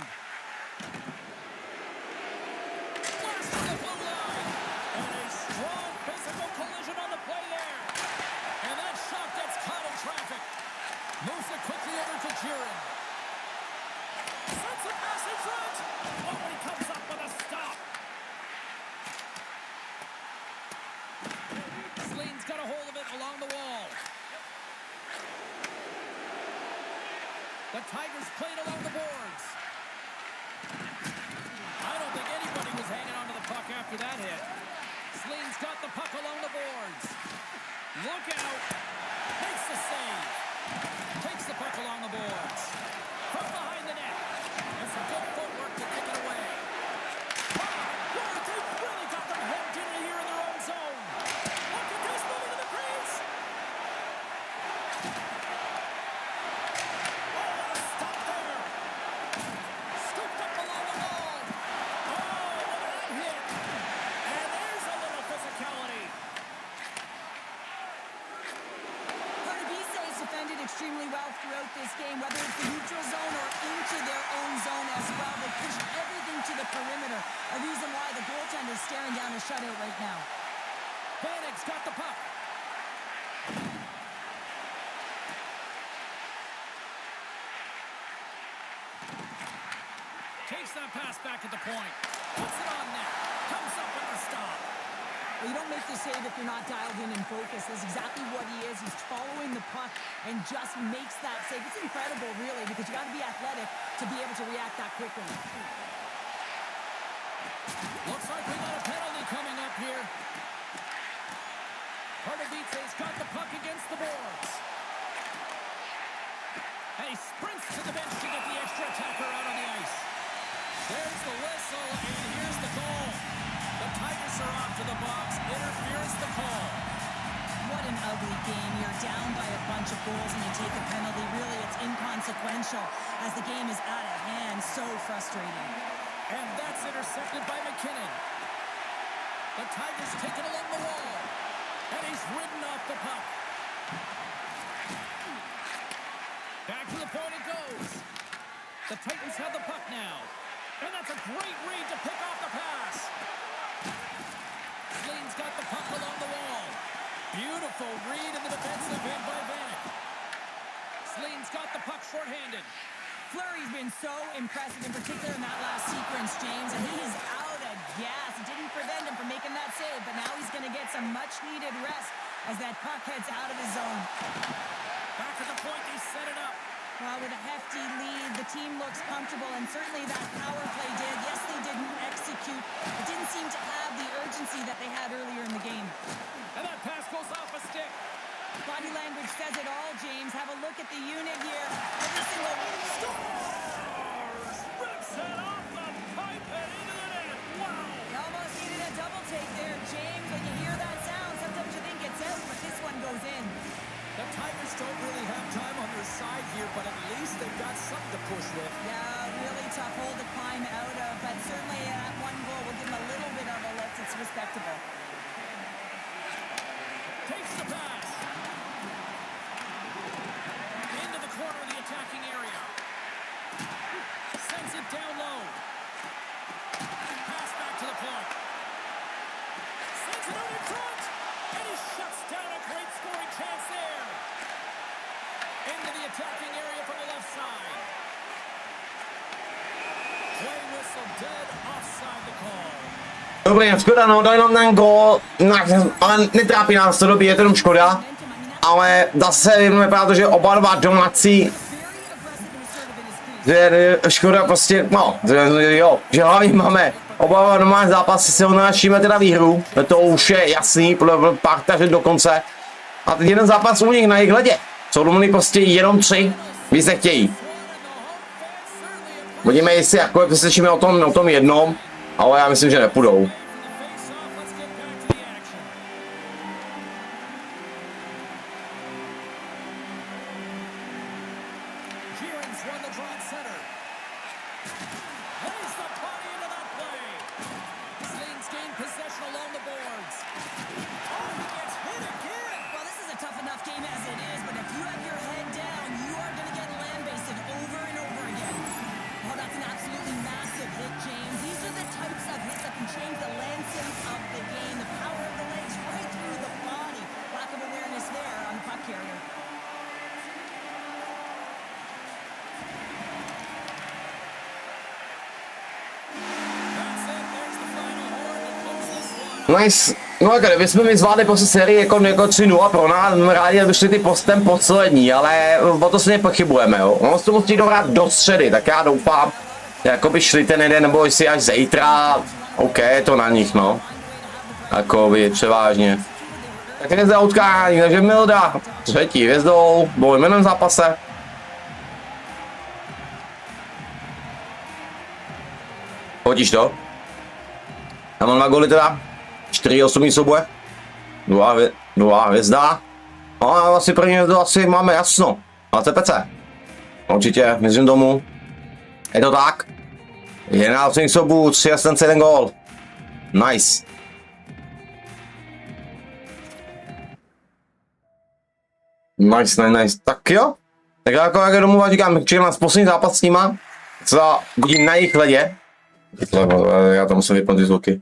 Tigers played along the boards. I don't think anybody was hanging on to the puck after that hit. Zlín's got the puck along the boards. Look out. Makes the save. Takes the puck along the boards. From behind the net. And some good footwork to kick it away. They really got them hemmed in here in their own zone. Look at this, moving to the crease. Oh, what a stop there. Scooped up along the wall. Oh, look at that hit. And there's a little physicality. Pardubice's defended extremely well throughout this game, whether it's the neutral zone or into their own zone as well. They pushed everything to the perimeter, a reason why the goaltender's staring down a shutout right now. Vanek's got the puck. Takes that pass back at the point. Puts it on net. Comes up with the stop. Well, you don't make the save if you're not dialed in and focused. That's exactly what he is. He's following the puck and just makes that save. It's incredible, really, because you got to be athletic to be able to react that quickly. Looks like we got a penalty coming up here. Pardubice's got the puck against the boards. And he sprints to the bench to get the extra attacker out on the ice. There's the whistle, and here's the goal. The Tigers are off to the box. Interference the call. What an ugly game. You're down by a bunch of goals and you take a penalty. Really, it's inconsequential as the game is out of hand. So frustrating. And that's intercepted by McKinnon. The Tigers take it along the wall. And he's ridden off the puck. Back to the point it goes. The Titans have the puck now. And that's a great read to pick off the pass. Zlín's got the puck along the wall. Beautiful read in the defensive end by Vanek. Zlín's got the puck shorthanded. Fleury's been so impressive, in particular in that last sequence, James, and he is out of gas. It didn't prevent him from making that save, but now he's going to get some much-needed rest as that puck heads out of his zone. Back at the point, he set it up. Well, with a hefty lead, the team looks comfortable, and certainly that power play did. Yes, they didn't execute. It didn't seem to have the urgency that they had earlier in the game. And that pass goes off a stick. Body language says it all, James. Have a look at the unit here. Every single Scores! Rips it off the pipe and into the net. Wow! You almost needed a double take there, James. When you hear that sound, sometimes you think it's out, but this one goes in. The Tigers don't really have time on their side here, but at least they've got something to push with. Yeah, really tough hole to climb out of, but certainly that one goal will give them a little bit of a lift. It's respectable. Takes the pass. Into the corner of the attacking area. Sends it down low. Pass back to the point. Sends it out in front. And he shuts down a great scoring chance there. Into the attacking area from the left side. Play whistle dead, offside the call. Dobrý, škoda, no, dali nám ten gól, ale netrápí nás to, době, je to jenom škoda, ale zase vypadá to, že oba dva domácí, že škoda prostě, no, jo, že hlavně máme oba dva domácí zápasy, si odnášíme teda výhru, to už je jasný, podle partaře dokonce, a teď jeden zápas u nich na jejich ledě, jsou domluví prostě jenom 3, víc nechtějí. Budeme jestli jako přesvědčíme o tom jednom, ale já myslím, že nepůjdou. No tak, kdybychom my zvládli prostě sérii jako 3-0 pro nás, rádi by šli ty postem poslední, ale o to se nepochybujeme, jo. Ono se to musí dohrát do středy, tak já doufám, jako by šli ten jeden, nebo jestli až zítra, OK, je to na nich, no. Jako by převážně. Tak je za utkání, takže Milda, třetí hvězdou, byl jménem v zápase. Hodíš to? Já mám 2 góly teda. 4 osobní souboje. 2 hvězda. No a asi první hvězdu asi máme jasno. Na CPC. Určitě, myslím domů. Je to tak. 11 osobních soubů, 3 asistence, 1 gól. Nice. Nice. Tak jo. Tak jako jak domů říkám, čekám nás poslední zápas s nima. Co vidím na jejich ledě. Já tam musím vypnout ty zvuky.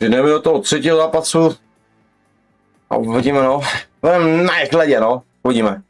Že jdeme do toho třetího zápasu a uvidíme, no. Budeme na jejich ledě, no. Uvidíme.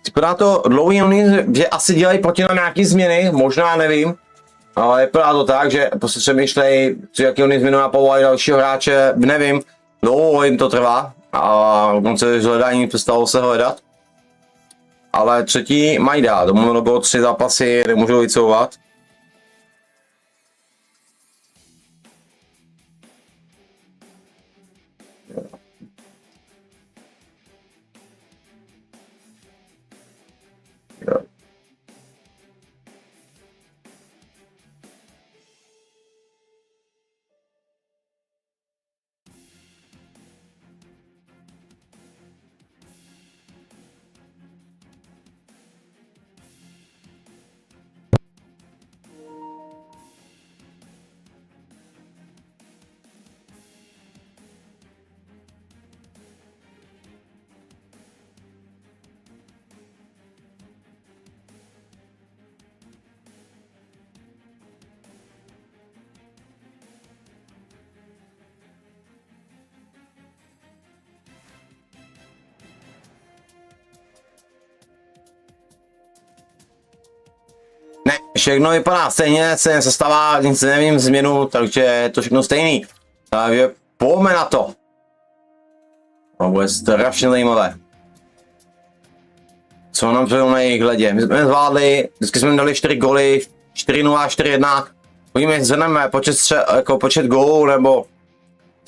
Vypadá to dlouhý, že asi dělají proti nám nějaký změny, možná nevím, ale vypadá to tak, že prostě přemýšlej, jaký oni změnu napovolají dalšího hráče, nevím, dlouho jim to trvá a dokonce hledání přestalo se hledat. Ale třetí mají dát, tomu bylo 3 zápasy, nemůžou vycouvat. Ne, všechno vypadá stejně, se sestává, nic nevím, změnu, takže je to všechno stejný. Takže pojďme na to. To bude strašně zajímavé. Co nám předou na jejich hledě? My jsme zvládli, vždycky jsme dali 4 góly, 4-0, 4-1. Uvidíme, zhrneme počet gólů, nebo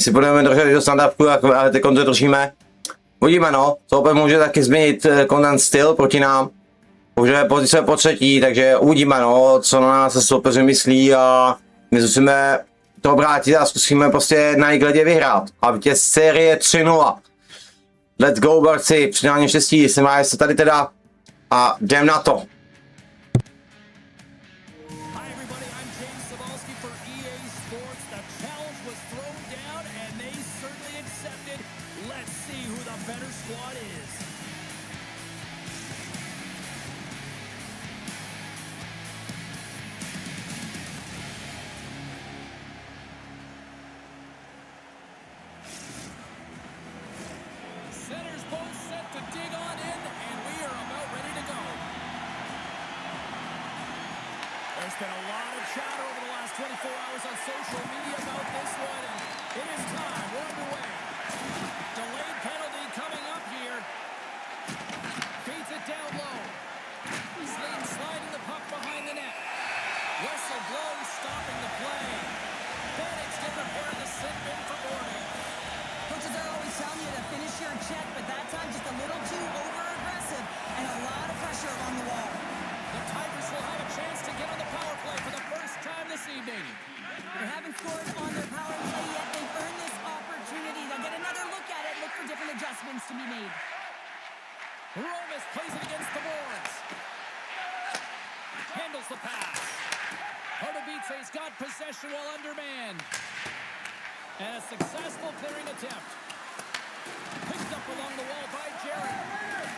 si budeme držet do standardku, ale teď to držíme. Uvidíme, no, to opět může taky změnit ten styl proti nám. Už je pozice po třetí, takže uvidíme, no, co na nás se soupeři myslí a my musíme to obrátit a zkusíme prostě na jejich vyhrát. A vítěz série 3-0. Let's go, borci, přidání štěstí, jsem rád, že jste tady teda a jdem na to. There's been a lot of chatter over the last 24 hours on social media about this one, and it is time. We're underway. Delayed penalty coming up here. Feeds it down low. Zlín sliding the puck behind the net. Whistle blows, stopping the play. Bennett's going to prepare the sin bin for boarding. Coaches are always telling you to finish your check, but that time just a little too over-aggressive and a lot of pressure along the wall. The Tigers will have a chance to get on the power play for the first time this evening. They haven't scored on their power play yet. They've earned this opportunity. They'll get another look at it, look for different adjustments to be made. Romas plays it against the boards. Handles the pass. Pardubice's got possession while undermanned. And a successful clearing attempt. Picked up along the wall by Jarrett.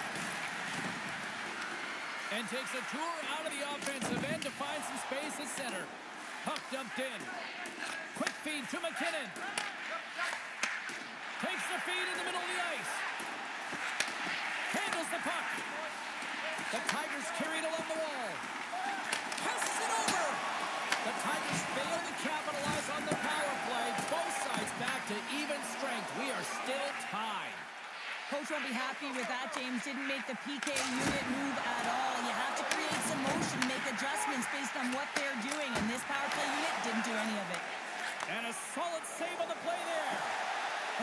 And takes a tour out of the offensive end to find some space at center. Puck dumped in. Quick feed to McKinnon. Takes the feed in the middle of the ice. Handles the puck. The Tigers carry it along the wall. Passes it over. The Tigers fail to capitalize on the power play. Both sides back to even strength. We are still tied. Coach won't be happy with that. James didn't make the PK unit move at all. You have to create some motion, make adjustments based on what they're doing, and this power play unit didn't do any of it. And a solid save on the play there.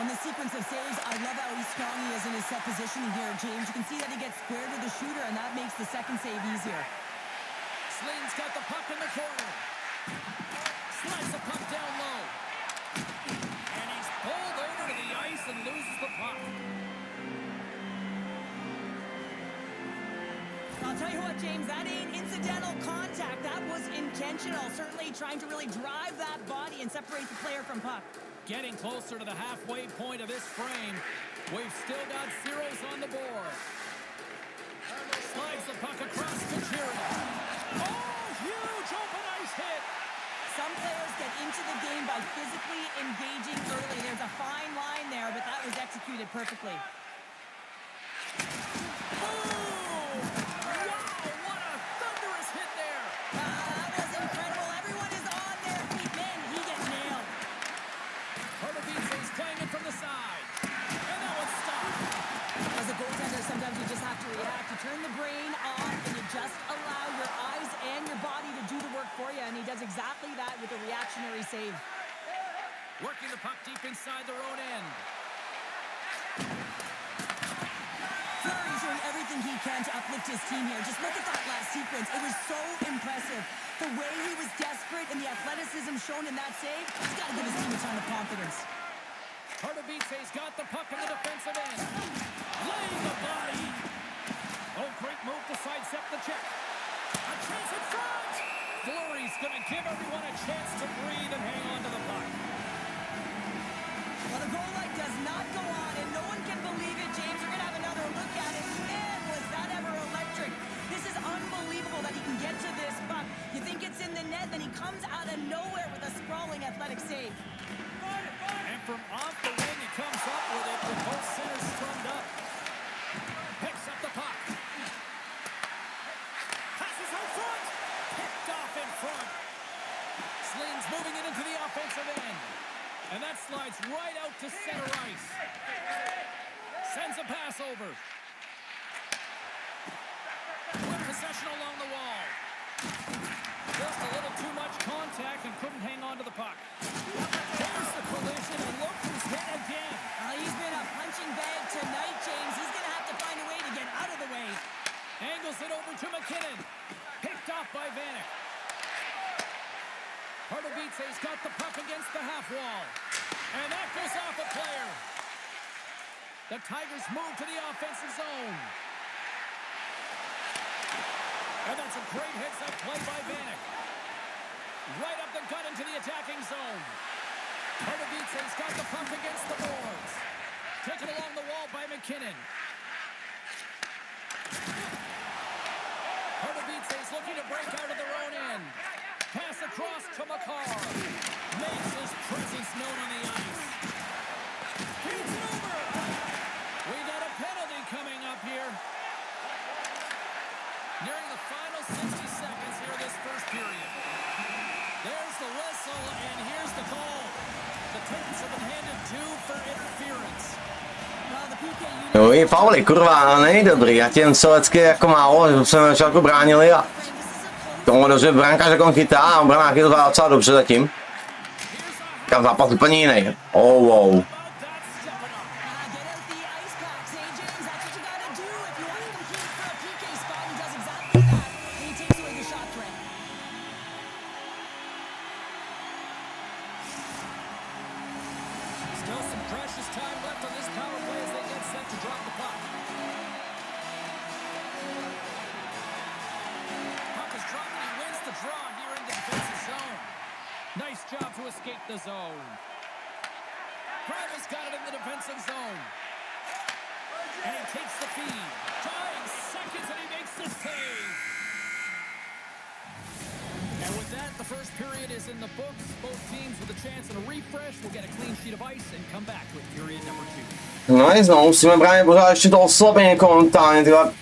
On the sequence of saves, I love how strong he is in his set positioning here, James. You can see that he gets square to the shooter, and that makes the second save easier. Zlín's got the puck in the corner. Slides the puck down low. And he's pulled over to the ice and loses the puck. I'll tell you what, James, that ain't incidental contact. That was intentional. Certainly trying to really drive that body and separate the player from puck. Getting closer to the halfway point of this frame. We've still got zeros on the board. Slides the puck across to Jarrett. Oh, huge open ice hit. Some players get into the game by physically engaging early. There's a fine line there, but that was executed perfectly. Turn the brain off and you just allow your eyes and your body to do the work for you, and he does exactly that with a reactionary save. Working the puck deep inside their own end. Fleury's doing everything he can to uplift his team here. Just look at that last sequence. It was so impressive. The way he was desperate and the athleticism shown in that save, he's got to give his team a ton of confidence. Pardubice's got the puck in the defensive end. Laying the body. Oh, great move to sidestep the check. A chance in front! Fleury's going to give everyone a chance to breathe and hang on to the puck. Well, the goal light does not go on, and no one can believe it, James. We're going to have another look at it. Man, was that ever electric. This is unbelievable that he can get to this puck. You think it's in the net, then he comes out of nowhere with a sprawling athletic save. And from off the wing, he comes up with it with both centers strummed up. Picks up the puck. Passes out front. Picked off in front. Zlín's moving it into the offensive end. And that slides right out to center ice. Sends a pass over. With possession along the wall. Just a little too much contact and couldn't hang on to the puck. There's the collision, and look who's Pardubice's got the puck against the half wall. And that goes off a player. The Tigers move to the offensive zone. And that's a great heads-up play by Vanek. Right up the gut into the attacking zone. Pardubice's got the puck against the boards. Taken along the wall by McKinnon. Pardubice's looking to break out of their own end. Pass across to McCarr. Makes his presence known on the ice. Feeds it over. We got a penalty coming up here. Nearing the final 60 seconds here this first period. There's the whistle, and here's the goal. The Titans have been handed 2 for interference. Well, the PK unit... Jo, i fauly, kurva, není dobrý. A těm solecky jako málo, jsme na začátku bránili a tomu dobře brankář jako on chytá a branák je to docela dobře zatím. Kam zápas úplně jiný. Oh, wow. Still some precious time left on this power play as they get set to drop the puck. Puck is dropped and he wins the draw here in the defensive zone. Nice job to escape the zone. Primus got it in the defensive zone. And he takes the feed. Trying seconds and he makes the save. And with that, the first period is in the books. Both teams with a chance and a refresh will get a clean sheet of ice and come back with period number 2. No i znovu musíme bránit pořád ještě to oslabení komentálně, tyhle.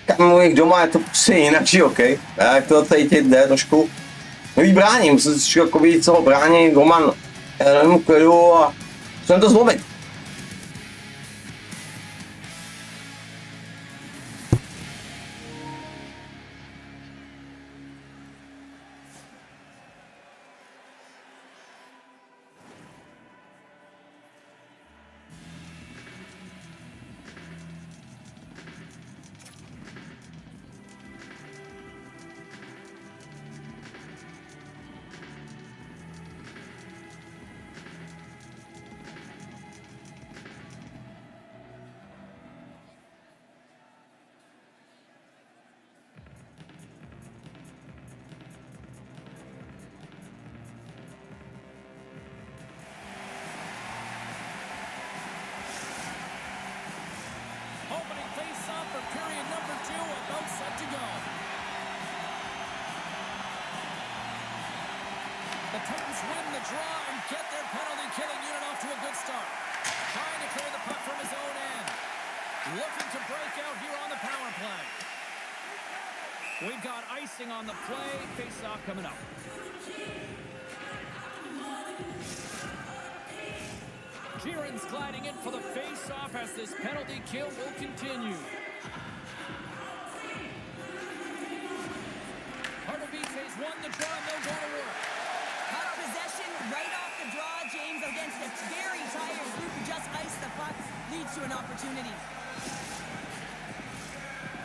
Kam mluvím doma, je to prostě jinak, ok. Jak to cítit jde trošku. Nový bráním, musím trošku jako vidět, co ho brání, Roman, jenom klidu a musím to zlomit. Opening face-off for period number 2, about set to go. The Titans win the draw and get their penalty-killing unit off to a good start. Trying to clear the puck from his own end. Looking to break out here on the power play. We've got icing on the play. Face-off coming up. Sheeran's gliding in for the face-off as this penalty kill will continue. Pardubice's won the draw and they'll go to work. Puck possession right off the draw, James, against a very tired group who just iced the puck, leads to an opportunity.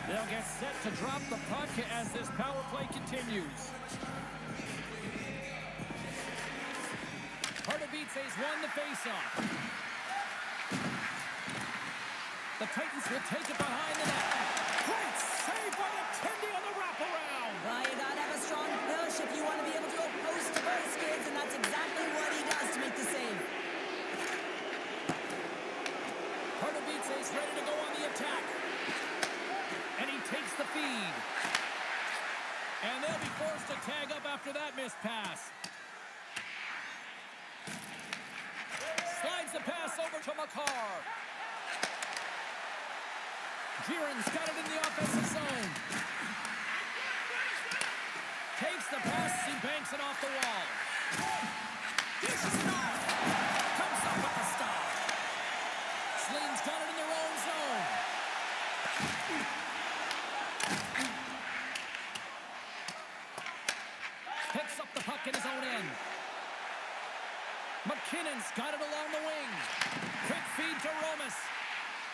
They'll get set to drop the puck as this power play continues. Pardubice's won the face-off. The Titans will take it behind the net. Great save by the Tindy on the wraparound. Well, you gotta have a strong push if you want to be able to go post to post, kids, and that's exactly what he does to make the save. Pardubice's ready to go on the attack. And he takes the feed. And they'll be forced to tag up after that missed pass. Slides the pass over to McCarr. Sheeran's got it in the offensive zone. Takes the pass as he banks it off the wall. Dishes it off. Comes up with the stop. Zlín's got it in their own zone. Picks up the puck in his own end. McKinnon's got it along the wing. Quick feed to Romas.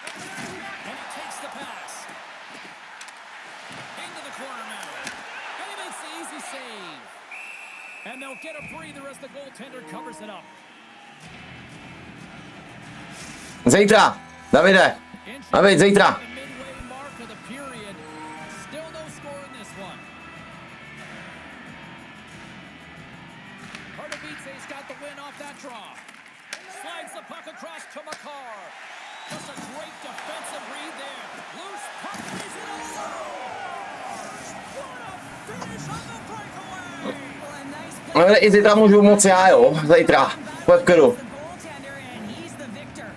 And he takes the pass. Into the corner now. And he makes the easy save. And they'll get a breather as the goaltender covers it up. Zítra, Davide, David, zítra. The midway mark of the period. Still no score in this one. Pardubice's got the win off that draw. Slides the puck across to Makar. Just a great defensive read there. Loose puck is in a What a finish on the breakaway! Well, a nice play. Ale i zítra můžu moc já, jo, zítra, pojď v klidu. The goaltender, and he's the victor.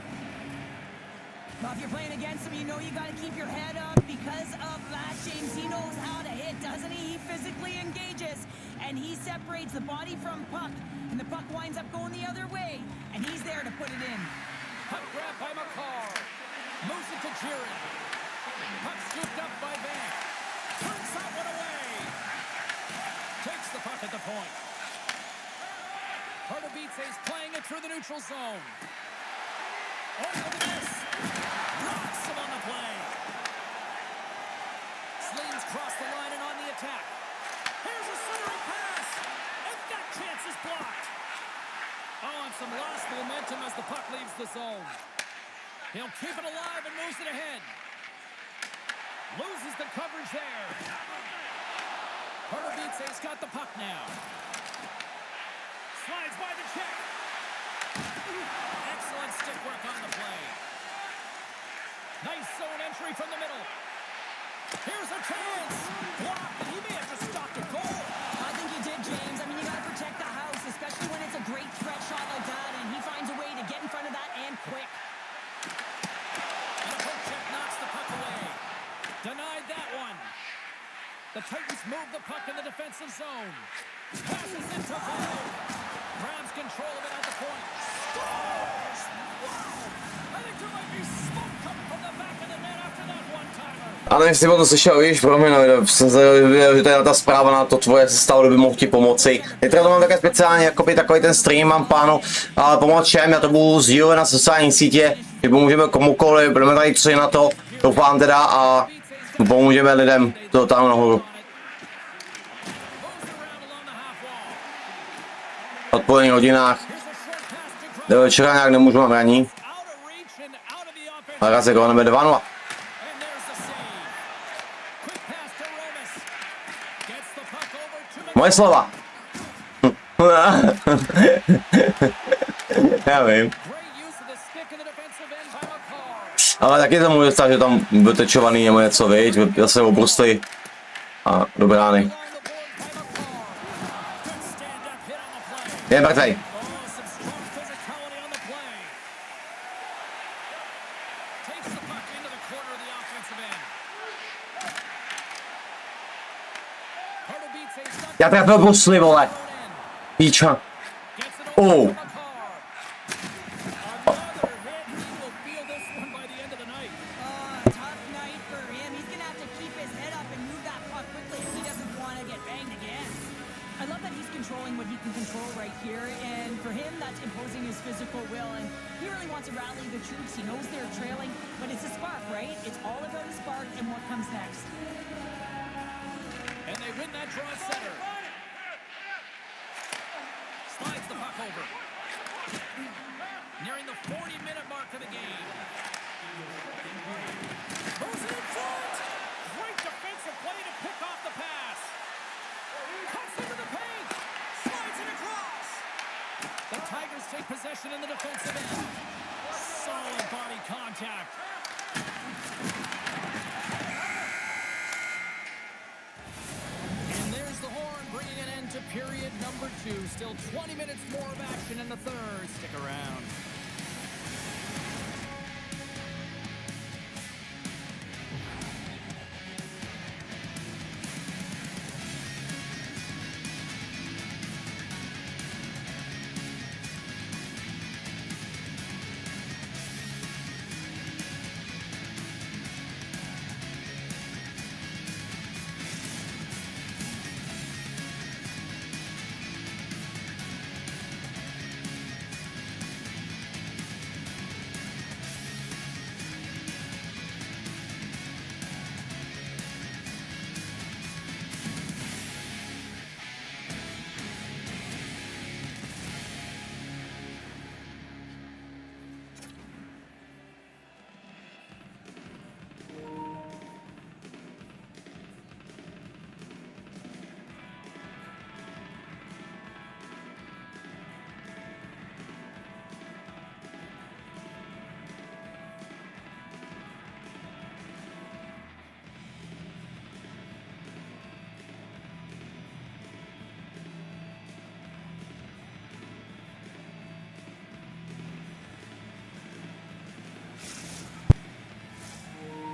Well, if you're playing against him, you know you got to keep your head up because of that, James. He knows how to hit, doesn't he? He physically engages, and he separates the body from puck, and the puck winds up going the other way, and he's there to put it in. Puck grab by Makar. Moves it to Jiren. Puck scooped up by Van. Turns that one away. Takes the puck at the point. Pardubice's playing it through the neutral zone. Over the miss. Rocks him on the play. Zlín's crossed the line and on the attack. Here's a centering pass. And that chance is blocked. Oh, and some lost momentum as the puck leaves the zone. He'll keep it alive and moves it ahead. Loses the coverage there. Pardubice's got the puck now. Slides by the check. Excellent stick work on the play. Nice zone entry from the middle. Here's a chance. Blocked, and he may have just stopped a goal. I think he did, James. I mean, you got to protect the house, especially when it's a great threat shot like that, and he finds a way to get in front of that and quick. And a poke check knocks the puck away. Denied that one. The Titans move the puck in the defensive zone. Passes it to Volo. Grabs control of it at the point. Scores! Wow! I think there might be smoke coming from the back of the net after that one-timer. A nevím, jestli to slyšel, víš, promiň, jsem se viděl, že to je ta zpráva na to tvoje stalo, kdyby mohl ti pomoci. Teď to mám také speciálně, jakoby takový ten stream mám plánu, ale pomoct všem, já to budu sdílet na sociální sítě, že pomůžeme komukoliv, budeme tady tři na to, doufám teda, a pomůžeme lidem to tam nahoru. V odpoledních hodinách, do večera nějak nemůžu, mám raní, ale raz je to nebe 2-0. Moje slova. Já vím. Ale taky to může stát, že tam vytečovaný nebo něco, viď, zase obrusty a do brány. Je mrtvej. Já trefil brusly, vole. Píča. Oh. Nearing the 40-minute mark of the game. Goes in front. Great defensive play to pick off the pass. Cuts into the paint. Slides it across. The Tigers take possession in the defensive end. Solid body contact. And there's the horn bringing an end to period number 2. Still 20 minutes more of action in the third. Stick around.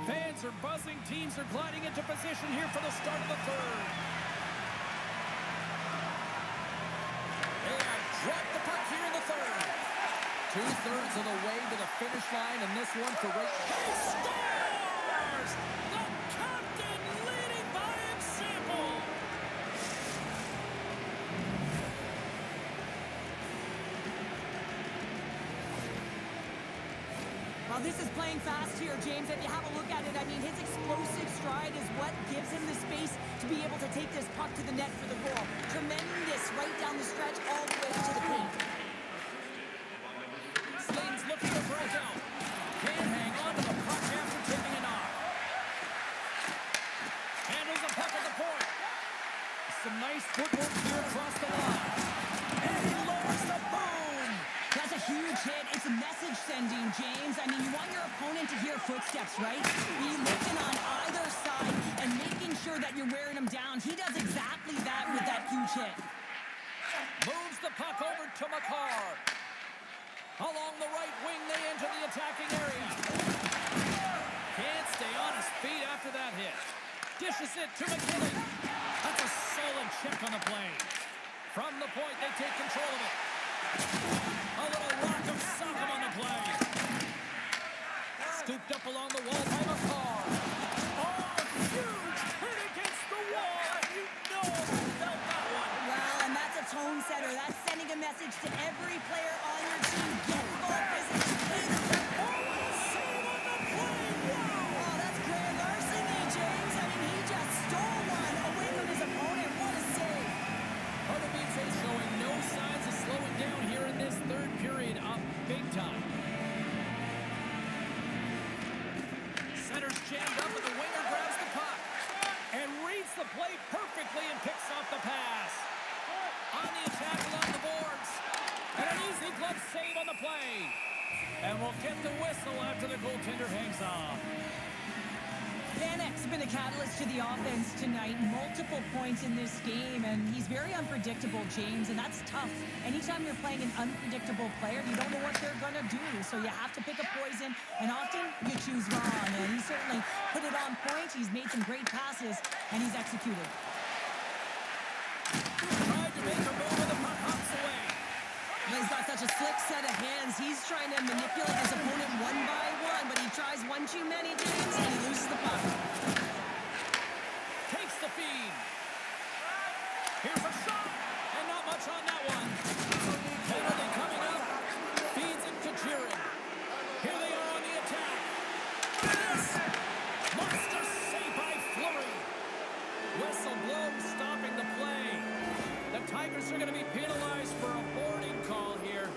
Fans are buzzing. Teams are gliding into position here for the start of the third. They have dropped the puck here in the third. 2/3 of the way to the finish line, and this one for Ray. He scores! The captain leading by example. Well, this is playing fast here, James. If you have a look at it, I mean, his explosive stride is what gives him the space to be able to take this puck to the net for the goal. Tremendous right down the stretch all the way to the paint. Zlín's looking to break out. Can't hang on to the puck after taking it off. Handles the puck at the point. Some nice footwork here across the line. And he lowers the boom. That's a huge hit. It's a message sending, James. I mean, you want your opponent to hear footsteps, right? Be looking on either side and making sure that you're wearing them down. He does exactly that with that huge hit. Moves the puck over to McCarr. Along the right wing, they enter the attacking area. Can't stay on his feet after that hit. Dishes it to McKinnon. That's a solid check on the play. From the point, they take control of it. A little rock of sock'em on the play. Scooped up along the wall by McCarr. Oh, huge hit against the wall, and you know who felt that one. Well, and that's a tone setter. That's sending a message to every player on your team. Get involved physically. Save on the play. Wow. Oh, that's great larceny, James. I mean, he just stole one away from his opponent. What a save. Pardubice showing no signs of slowing down here in this third period, up big time. Center's jammed up and the winger grabs the puck and reads the play perfectly and picks off the pass. On the attack along the boards. And an easy glove save on the play. And we'll get the whistle after the goaltender hangs off. Vanek's been a catalyst to the offense tonight. Multiple points in this game, and he's very unpredictable, James, and that's tough. Anytime you're playing an unpredictable player, you don't know what they're going to do, so you have to pick a poison, and often you choose wrong, and he certainly put it on point. He's made some great passes, and he's executed. Tried to make a move and the puck hops away. He's got such a slick set of hands. He's trying to manipulate his opponent one by one, but he tries one too many, James, and he loses the puck. Takes the feed. Here's a shot, and not much on that one. Penalty coming up. Feeds it to Jiren. Here they are on the attack. Yes! Monster save by Fleury. Whistle blows, stopping the play. The Tigers are going to be penalized for a boarding call here.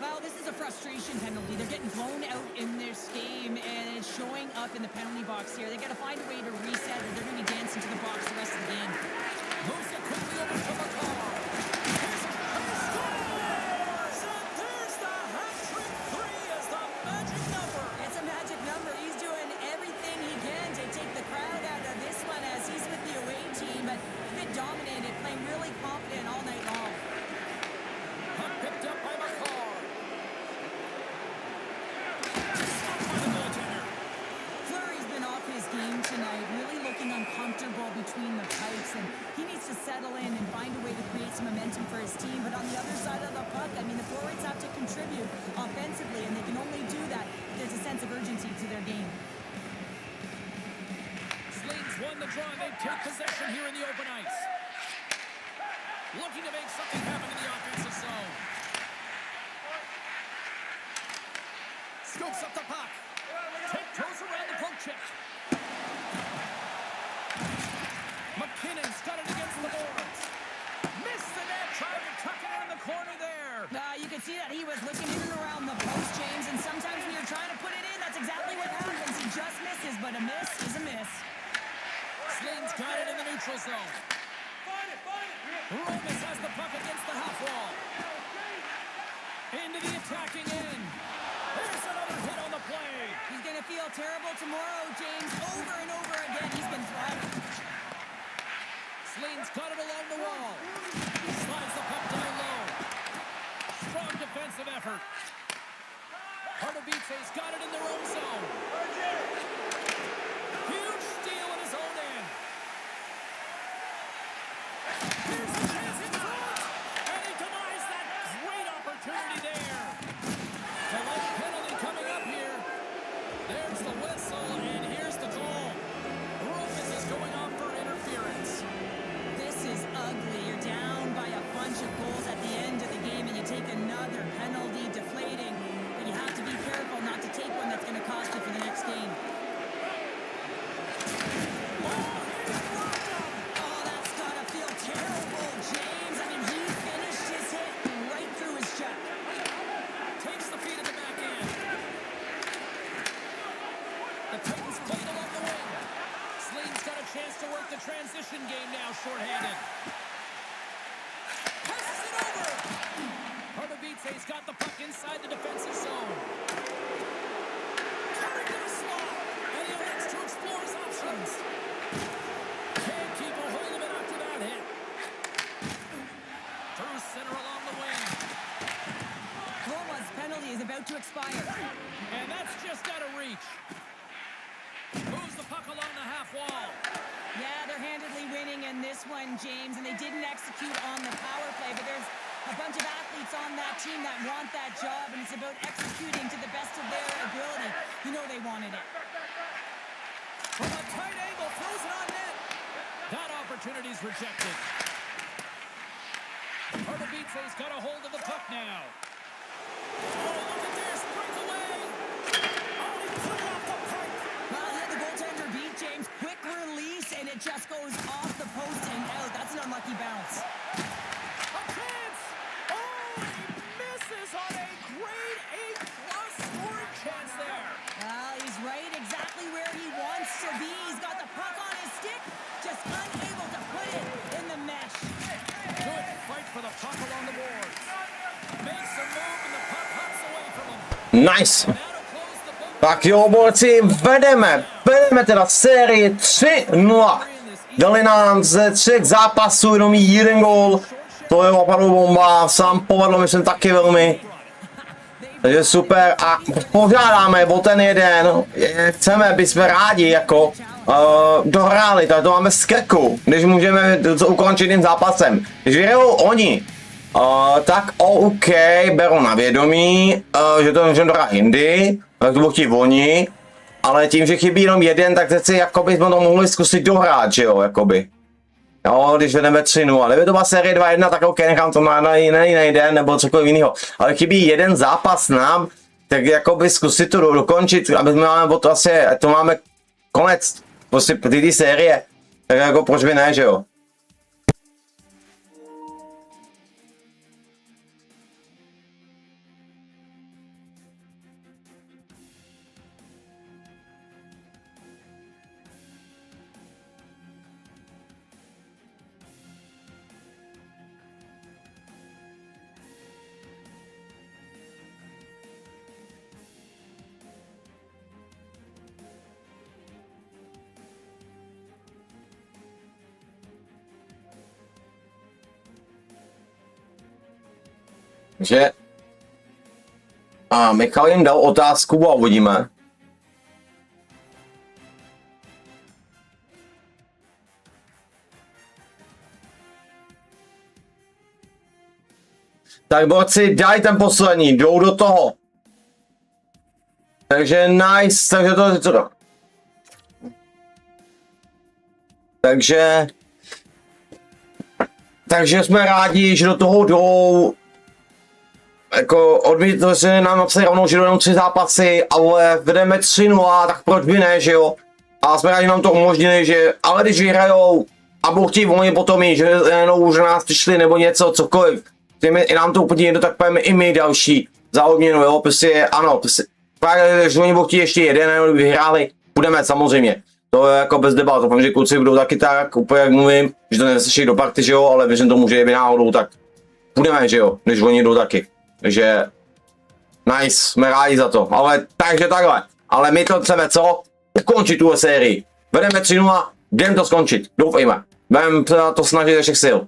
Well, this is a frustration penalty. They're getting blown out in this game, and it's showing up in the penalty box here. They got to find a way to reset, or they're going to be dancing to the box the rest of the game. Moves it quickly over to McCarr. He scores! And there's the hat-trick three as the magic number. It's a magic number. He's doing everything he can to take the crowd out of this one as he's with the away team, but he's been dominated, playing really confident all night long. Puck picked up by McCarr. Stopped by the goaltender. Fleury's been off his game tonight, really looking uncomfortable between the pipes, and he needs to settle in and find a way to create some momentum for his team. But on the other side of the puck, I mean, the forwards have to contribute offensively, and they can only do that if there's a sense of urgency to their game. Zlín's won the draw, and they take possession here in the open ice. Looking to make something happen in the offensive zone. Scoops up the puck. Tiptoes around the poke check. McKinnon's got it against the boards. Missed the net, tried to tuck it in the corner there. You can see that he was looking in and around the post, James, and sometimes when you're trying to put it in, that's exactly what happens. He just misses, but a miss is a miss. Zlín's got it in the neutral zone. Romas has the puck against the half wall. Into the attacking end. There's another hit on the play. He's going to feel terrible tomorrow, James. Over and over again, he's been throttled. Zlín's got it along the wall. Slides the puck down low. Strong defensive effort. Pardubice's got it in their own zone. chance to work the transition game now, shorthanded. Passes it over. Pardubice's got the puck inside the defensive zone. Carried to the slot, and he elects to explore his options. Can't keep a hold of it after that hit. Through center along the wing. Roma's penalty is about to expire. And that's just out of reach. Moves the puck along the half wall. Yeah, they're handedly winning in this one, James, and they didn't execute on the power play, but there's a bunch of athletes on that team that want that job, and it's about executing to the best of their ability. You know they wanted it. From a tight angle, throws it on net. That opportunity's rejected. Pardubice's got a hold of the puck now. Oh, look at this, breakaway. Oh, he put it off the pipe. Well, he had the goaltender beat, James. Quick release, and it just goes off the post and out. That's an unlucky bounce. A chance. Oh, he misses on a grade A+ scoring chance there. Well, he's right exactly where he wants to be. He's got the puck on his stick, just unable to put it in the mesh. Good fight for the puck along the boards. Makes a move and the puck hops away from him. Nice. That'll close the book. Tak jo, borci, vedeme teda sérii 3-0. Dali nám ze 3 zápasů jenom jeden gól. To je opravdu bomba, sám povedlo, myslím taky velmi. Takže super a požádáme o ten jeden, chceme, bychom rádi jako dohráli, tak to máme z krku, když můžeme to ukončit tím zápasem. Když vyhrajou oni, tak OK, beru na vědomí, že to můžeme dohrát jindy, tak to budou chtít oni, ale tím, že chybí jenom jeden, tak teď si jakoby jsme to mohli zkusit dohrát, že jo, jakoby. Jo, když vedeme 3-0, ale kdyby to byla série 2-1, tak OK, nechám to na jiný den nebo cokoliv jiného. Ale chybí jeden zápas nám, tak jakoby zkusit to dokončit, aby jsme máme to asi, to máme konec prostě ty série, tak jako proč by ne, že jo. Že a Michal jim dal otázku a uvidíme. Tak borci, daj ten poslední, jdou do toho. Takže nice, takže to. Takže jsme rádi, že do toho jdou. Jako odmítli se nám napsali rovnou, že jdou jenom 3 zápasy, ale vedeme 3-0, tak proč by ne, že jo? A jsme rádi, nám to umožnili, že ale když vyhrajou a budou chtít oni potom jít, že jenom už nás přišli nebo něco, cokoliv. I nám to úplně jedno, tak pojeme i my další za odměnu, jo? Prostě ano, prostě, právě, že oni budou chtít ještě jeden, nebo vyhráli, budeme samozřejmě. To je jako bez debat, doufám, že kluci budou taky tak, úplně jak mluvím, že to neslyší do party, že jo, ale věřím tomu, že je náhodou, tak budeme, že jo, když oni jdou taky. Takže nice, jsme rádi za to, ale takže takhle, ale my to chceme co? Ukončit tuhle sérii. Vedeme 3-0, jdem to skončit, doufejme. Budeme se na to snažit ze všech sil.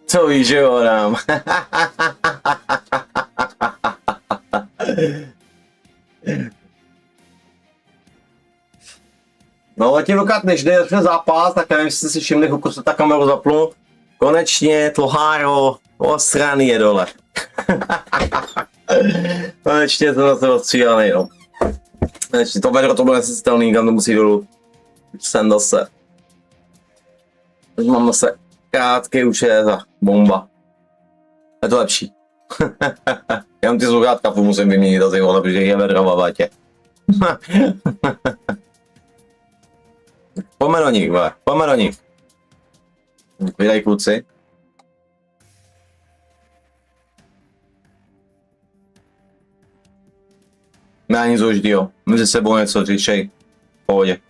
Co víš, že jo, dám. No, ti Lukat, než jde zápas, tak nevím, jestli jste si všimli, pokud se ta kameru zapnu. Konečně Tloháro ostraný je dole. Konečně to zase odstřílený, no. Konečně to vedro to bude nesestelný, kam to musí dolů. Sem zase. Teď mám zase krátký účet a bomba. Je to lepší. Jenom ty sluchátka musím vyměnit asi, protože je vedro v avatě. Pojďme do nich, vole, pojďme do nich. Vydaj kluci. Ne, nic důležitýho. Mezi sebou něco řešej. V pohodě.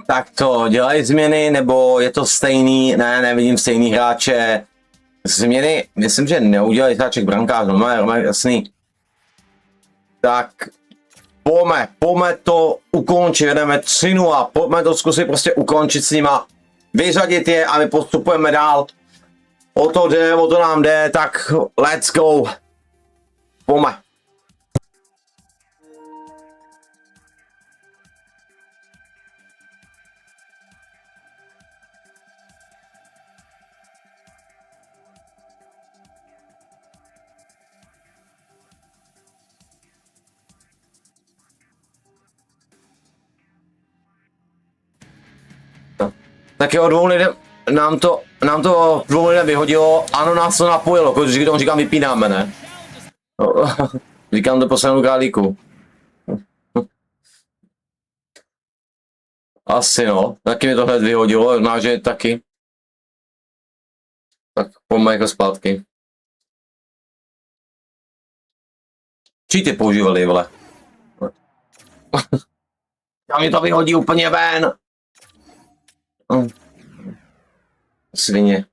Tak to, dělají změny, nebo je to stejný? Ne, nevidím stejný hráče. Změny, myslím, že neudělají hráček brankář, no, jasný. Tak, pojďme to ukončit, jedeme 3-0, pojďme to zkusit prostě ukončit s nima, vyřadit je a my postupujeme dál. O to jde, o to nám jde, tak let's go. Pojďme. Tak jo, dvou lidem, nám to dvou lidem vyhodilo, ano, nás to napojilo, když tomu říkám vypínáme, ne? No, říkám to poslednou králíku. Asi no, taky mi to hned vyhodilo, možná, že taky. Tak pojďme jako zpátky. Cheaty používali, vole. A mi to vyhodí úplně ven. Svině.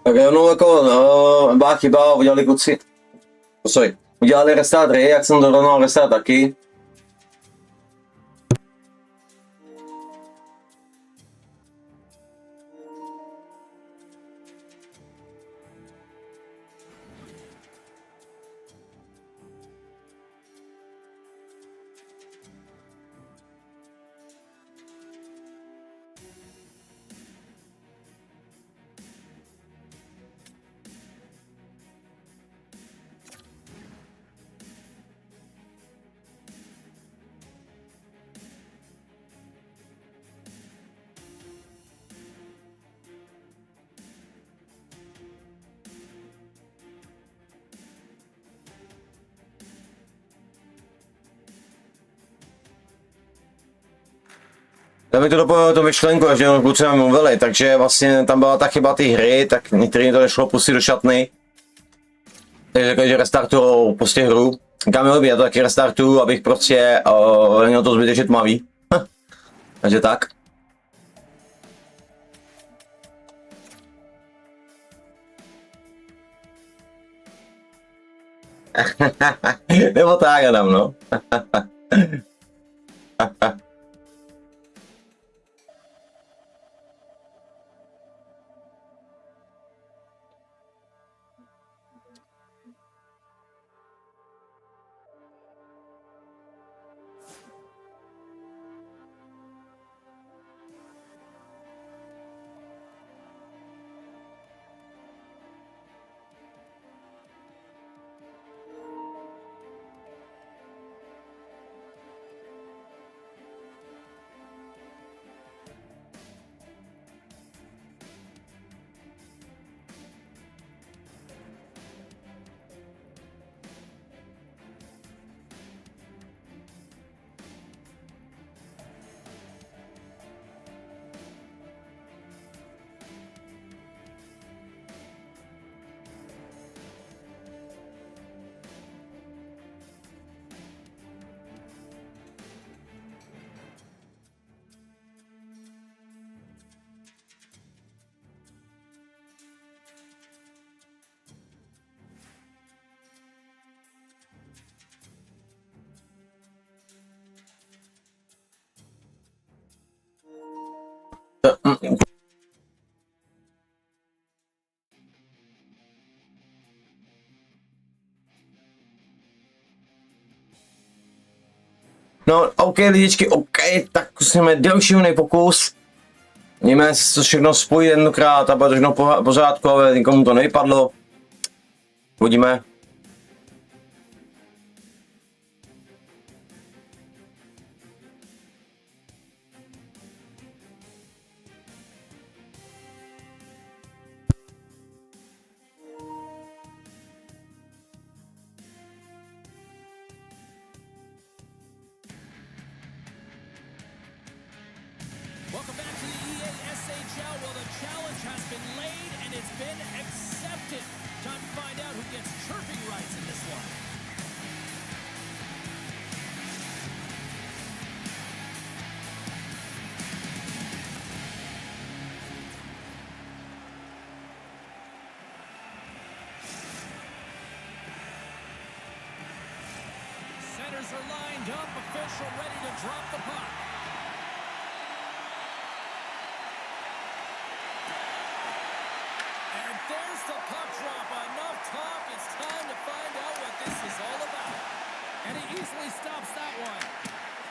Tak no jako, byla chyba, udělali kluci, udělali restart hry, jak jsem dorovnal restart taky. Já bych to dopověděl tu myšlenku, že kluci nám mluvili, takže vlastně tam byla ta chyba té hry, tak některým to nešlo pustit do šatny. teď řekli, že restartujou prostě hru. Říkám, jo, já to taky restartuju, abych prostě neměl to zbytečně tmavý. Takže tak. Nebo tak, Adam, no. No, OK, lidičky, OK, tak zkusíme další pokus. Mějme to všechno spojit jednokrát a bude všechno pořádku, ale nikomu to nevypadlo. Uvidíme. Welcome back to the EA SHL. Well, the challenge has been laid and it's been accepted. Time to find out who gets chirping rights in this one. Centers are lined up, official ready to drop the puck. And there's the puck drop. Enough talk. It's time to find out what this is all about. And he easily stops that one.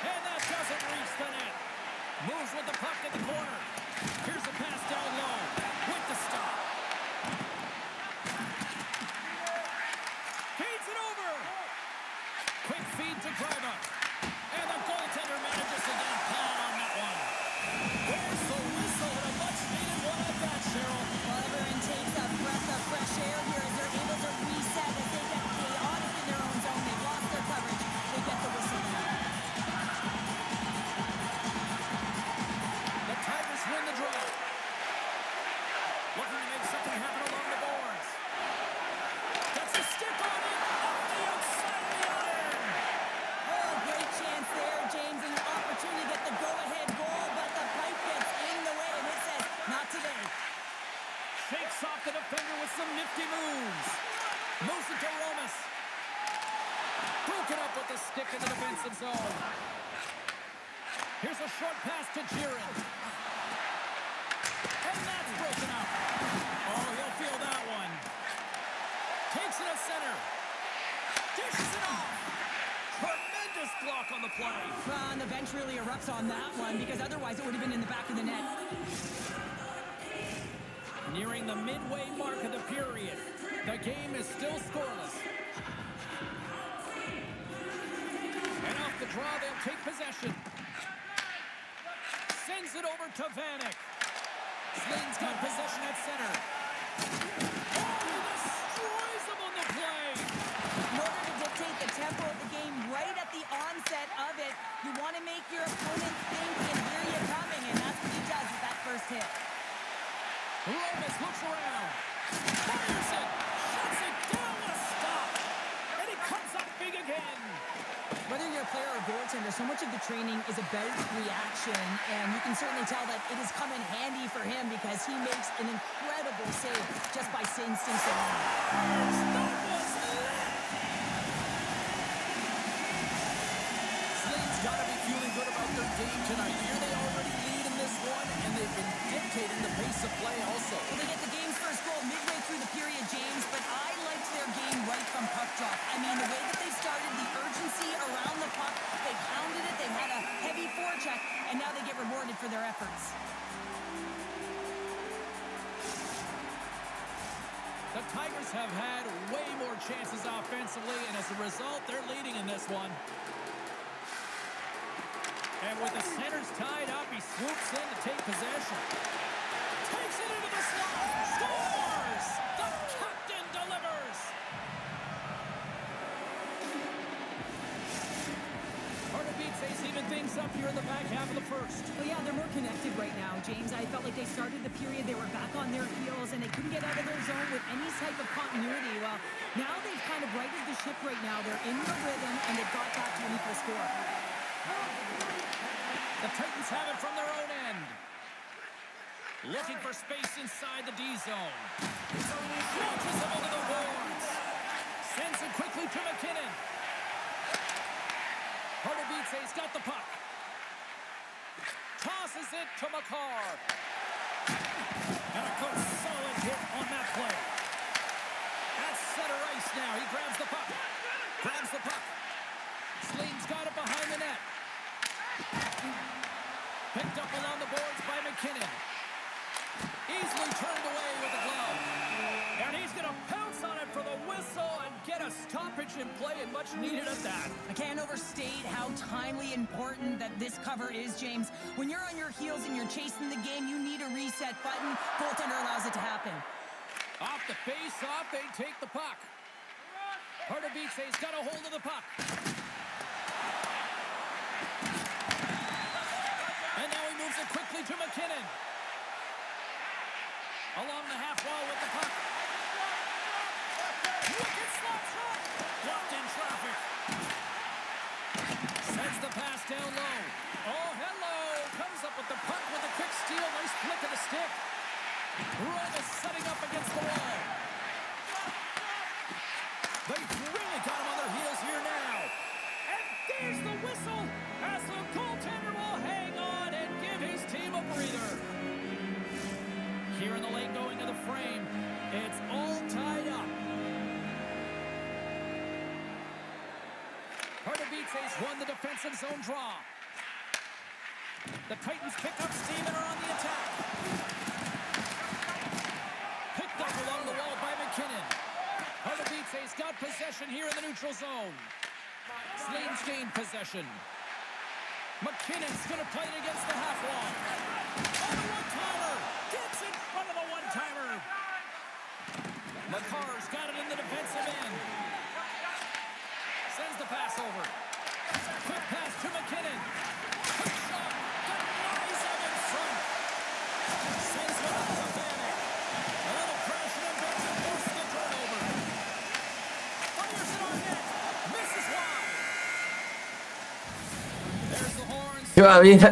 And that doesn't reach the net. Moves with the puck in the corner. Here's the pass down low. With the stop. Feeds it over. Quick feed to Driver. And the goaltender manages to get a call on that one. There's the whistle and a much needed one at that, Cheryl. Everyone takes a breath of fresh air here as they're able to reset as they get chaotic in their own zone. They've lost their coverage. They get the whistle now. The Tigers win the draw. Looking to make something happen along the boards. That's a stick on it. Off the outside of the iron. Oh, great chance there, James, and an opportunity to get the go-ahead goal, but the pipe gets in the way, and it says, not today. Shakes off the defender with some nifty moves. Moves it to Romas. Broken up with the stick in the defensive zone. Here's a short pass to Jiren. And that's broken up. Oh, he'll feel that one. Takes it at center. Dishes it off. Tremendous block on the play. And the bench really erupts on that one, because otherwise it would have been in the back of the net. Nearing the midway mark of the period. The game is still scoreless. And off the draw, they'll take possession. Sends it over to Vanek. Zlín's got possession at center. Oh, he destroys him on the play. In order to dictate the tempo of the game right at the onset of it, you want to make your opponent think and hear you coming, and that's what he does with that first hit. Romas looks around. Fires it. Shuts it down with a stop. so much of the training is about reaction, and you can certainly tell that it has come in handy for him because he makes an incredible save just by instincts alone. Zlín's got to be feeling good about their game tonight. Here they already lead in this one, and they've been dictating the pace of play also. Well, they get the game's first goal midway through the period, James, but I liked their game right from puck drop. I mean, the way that they started, the urgency around the puck, they pounded it, they had a heavy forecheck, and now they get rewarded for their efforts. The Tigers have had way more chances offensively, and as a result, they're leading in this one. And with the centers tied up, he swoops in to take possession. Takes it into the slot. Scores! The captain delivers! Beats even things up here in the back half of the first. Well, yeah, they're more connected right now, James. I felt like they started the period, they were back on their heels, and they couldn't get out of their zone with any type of continuity. Well, now they've kind of righted the ship right now. They're in the rhythm, and they've got back to an equal score. The Titans have it from their own end. Looking for space inside the D zone. Launches him into the boards. Sends it quickly to McKinnon. Pardubice's got the puck. Tosses it to McCarr. And a good solid hit on that play. At center ice now. He grabs the puck. Grabs the puck. Zlín's got it behind the net. Picked up along the boards by McKinnon. Easily turned away with the glove. And he's going to pounce on it for the whistle and get a stoppage in play, and much needed at that. I can't overstate how timely important that this cover is, James. When you're on your heels and you're chasing the game, you need a reset button. Goaltender allows it to happen. Off the face-off, they take the puck. Pardubice's got a hold of the puck. And now he moves it quickly to McKinnon. Along the half wall with the puck. Wicked slap shot. Blocked in traffic. Sends the pass down low. Oh, hello. Comes up with the puck with a quick steal. Nice flick of the stick. Rome is setting up against the wall. They've really got him on their heels here now. And there's the whistle as the goaltender will hang on and give his team a breather. Here in the lane going to the frame. It's all tied up. Pardubice's won the defensive zone draw. The Titans pick up steam and are on the attack. Picked up along the wall by McKinnon. Pardubice's got possession here in the neutral zone. Zlín's gained possession. McKinnon's going to play it against the half wall. On the one-timer. Gets in front of the one-timer. McCarr's got it in the defensive end. Sends the pass over. Quick pass to McKinnon. Quick shot. Denies him in front. Sends one up to Vanek. A little crash and burn and forces the turnover. Fires it on net. Misses wide. There's the horns. Jo,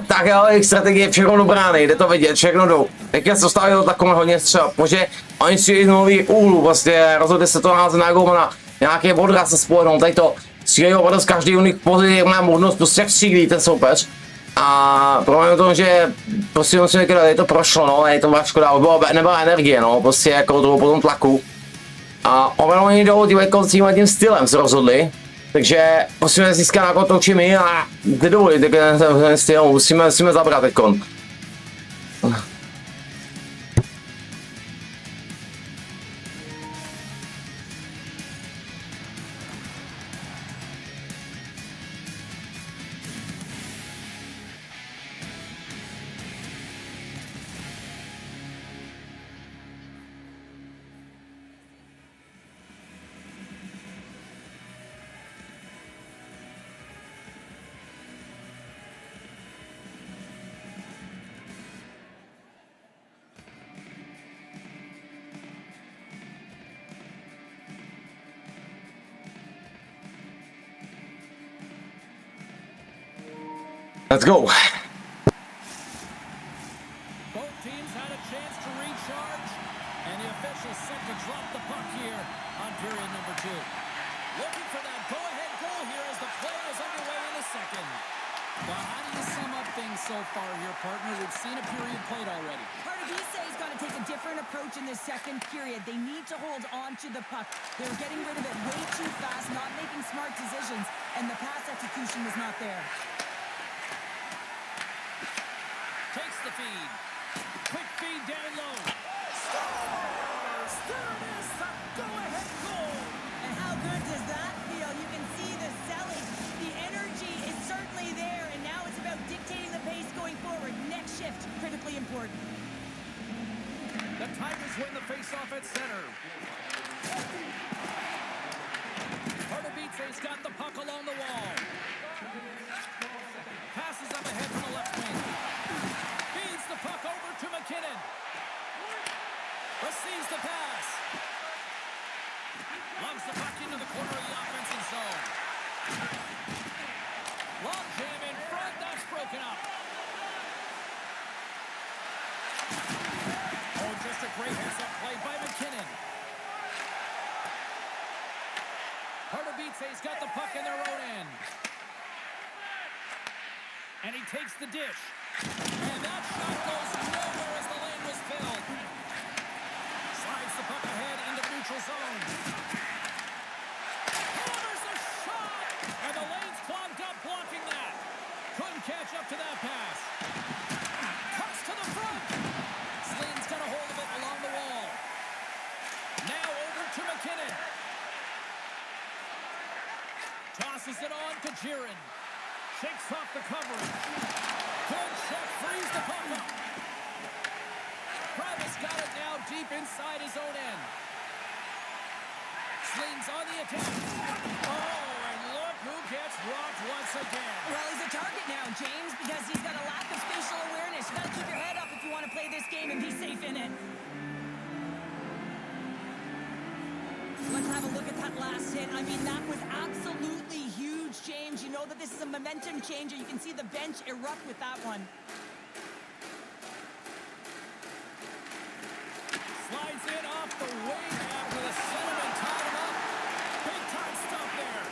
tak jo, jejich strategie všechno do brány, jde to vidět, všechno jdou. Jak se stavil takové hodně střel, protože oni si z nových úhlů, prostě rozhodli se to házet na golmana, nějaký odraz se spojenou, tady to střílejí opravdu z každý unik pozici, má možnost prostě jak střílí ten soupeř. A problém je to, že prostě musím říkat, tady to prošlo, no, je to byla škoda, nebyla energie, no, prostě jako toho po tom tlaku. A opravdu oni jdou tím stylem se rozhodli. Takže musíme získat na kotouči my a nedovolit ten styl, musíme zabrat teďkon. Let's go. Both teams had a chance to recharge, and the officials set to drop the puck here on period number 2. Looking for that go-ahead goal here as the play is underway in the second. Well, how do you sum up things so far here, partner? We've seen a period played already. Pardubice's got to take a different approach in this second period. They need to hold on to the puck. They're getting rid of it way too fast, not making smart decisions, and the pass execution was not there. Takes the feed. Quick feed down low. Scores! There it is, the go-ahead goal. And how good does that feel? You can see the selling. The energy is certainly there, and now it's about dictating the pace going forward. Next shift, critically important. The Tigers win the face-off at center. Pardubice's got the puck along the wall. Passes up ahead from the left wing. Feeds the puck over to McKinnon. Receives the pass. Loves the puck into the corner of the offensive zone. Long jam in front. That's broken up. Oh, just a great heads-up play by McKinnon. Pardubice's got the puck in their own end. And he takes the dish. And that shot goes nowhere as the lane was filled. Slides the puck ahead into the neutral zone. Hammers a shot! And the lane's clogged up blocking that. Couldn't catch up to that pass. Cuts to the front. Zlín's got a hold of it along the wall. Now over to McKinnon. Tosses it on to Jiren. Shakes off the coverage. Good check, frees the puck up. Travis got it now deep inside his own end. Zlín's on the attack. Oh, and look who gets rocked once again. Well, he's a target now, James, because he's got a lack of spatial awareness. You got to keep your head up if you want to play this game and be safe in it. Let's have a look at that last hit. I mean, that was absolutely huge, James. You know that this is a momentum changer. You can see the bench erupt with that one. Slides in off the wing after the centerman tied him up. Big time stop there.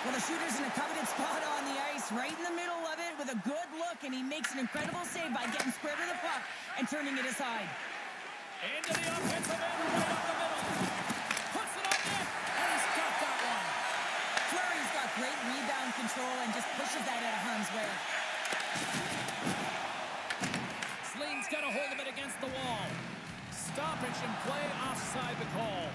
Well, the shooter's in a coveted spot on the ice, right in the middle of it with a good look, and he makes an incredible save by getting square to the puck and turning it aside. Into the offensive end, right up the middle. Puts it on net, and he's got that one. Fleury's got great rebound control and just pushes that out of harm's way. Zlín's got a hold of it against the wall. Stoppage and play offside the call.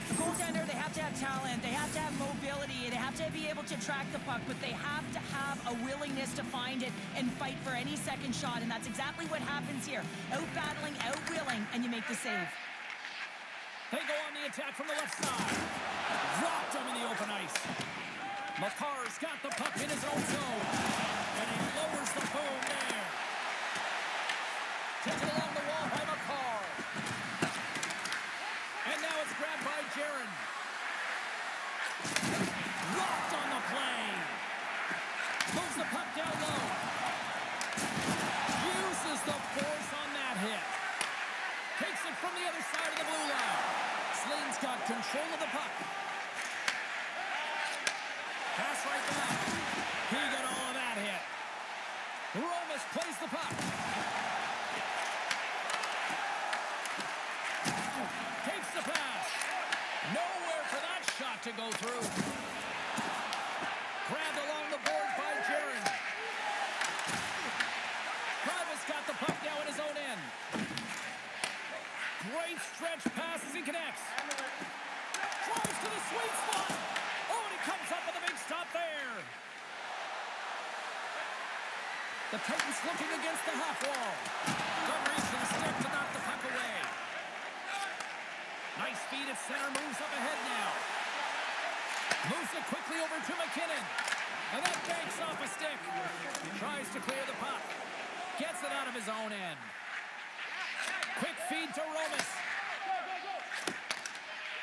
The goaltender, they have to have talent, they have to have mobility, they have to be able to track the puck, but they have to have a willingness to find it and fight for any second shot, and that's exactly what happens here. Out-battling, out-willing, and you make the save. They go on the attack from the left side. Dropped him in the open ice. Makar's got the puck in his own zone, and he lowers the boom there. Taken along the wall by Makar. And now it's grabbed by Jiren. Locked on the play. Moves the puck down low. Uses the force on that hit. Takes it from the other side of the blue line. Zlín's got control of the puck. Pass right back. He got all of that hit. Romas plays the puck. Takes the pass. Nowhere for that shot to go through. Grabbed along the board by Jiren. Travis got the puck now in his own end. Great stretch pass as he connects. Drives to the sweet spot. Oh, and he comes up with a big stop there. The Titans looking against the half wall. Good reach to the stick to knock the puck away. Nice feed at center, moves up ahead now. Moves it quickly over to McKinnon. And that banks off a stick. Tries to clear the puck. Gets it out of his own end. Quick feed to Romas.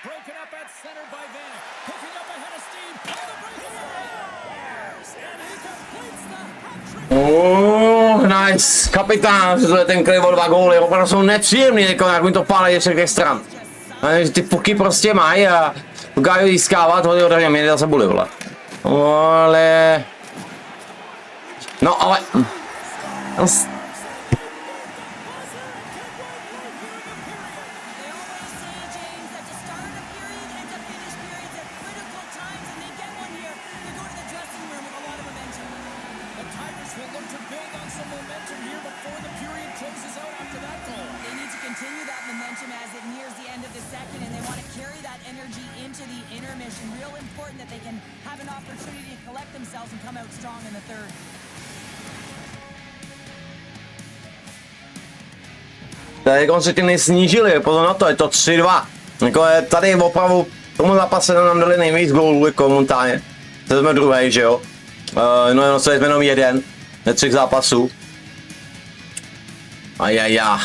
Broken up at center by Vanek. Picking up ahead of steam. Oh, the breakaway! Nice. Kapitán, že to je ten Klivo 2 góly, opravdu jsou nepříjemný, jako jak mi to pálí ještě těch stran. A ty puky prostě mají a dokážou získávat, hodně ode mě zase bude, vole. Ale... No ale... Tady koncertiny snížili, pozor na to, je to 3-2. Jako je tady opravdu, tomu zápase nám dali nejvíc gólů, jako momentálně. To jsme druhý, že jo. No jenom jsme jenom jeden, ze 3 zápasů. Ajajá.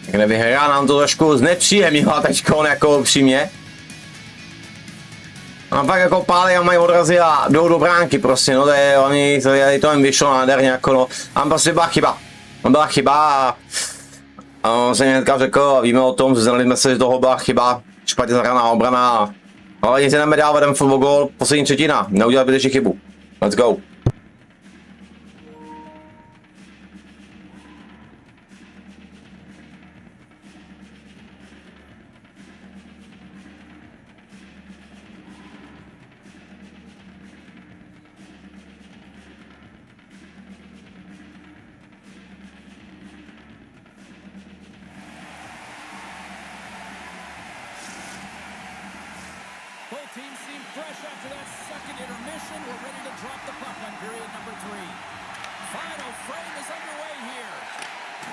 Tak nevyhrá nám to trošku znepříjemnila teďko, jako upřímně. A pak jako pálí a mají odrazy a jdou do bránky prostě, no to jim vyšlo nádherně, jako no. Tam prostě byla chyba. Byla chyba a on se hnedka řekl a víme o tom, znali jsme se, že toho byla chyba, špatně zahraná obrana, ale nic jdeme dál, vedeme furt o gól, poslední třetina, neudělat zbytečně chybu. Let's go. Both teams seem fresh after that second intermission. We're ready to drop the puck on period number 3. Final frame is underway here.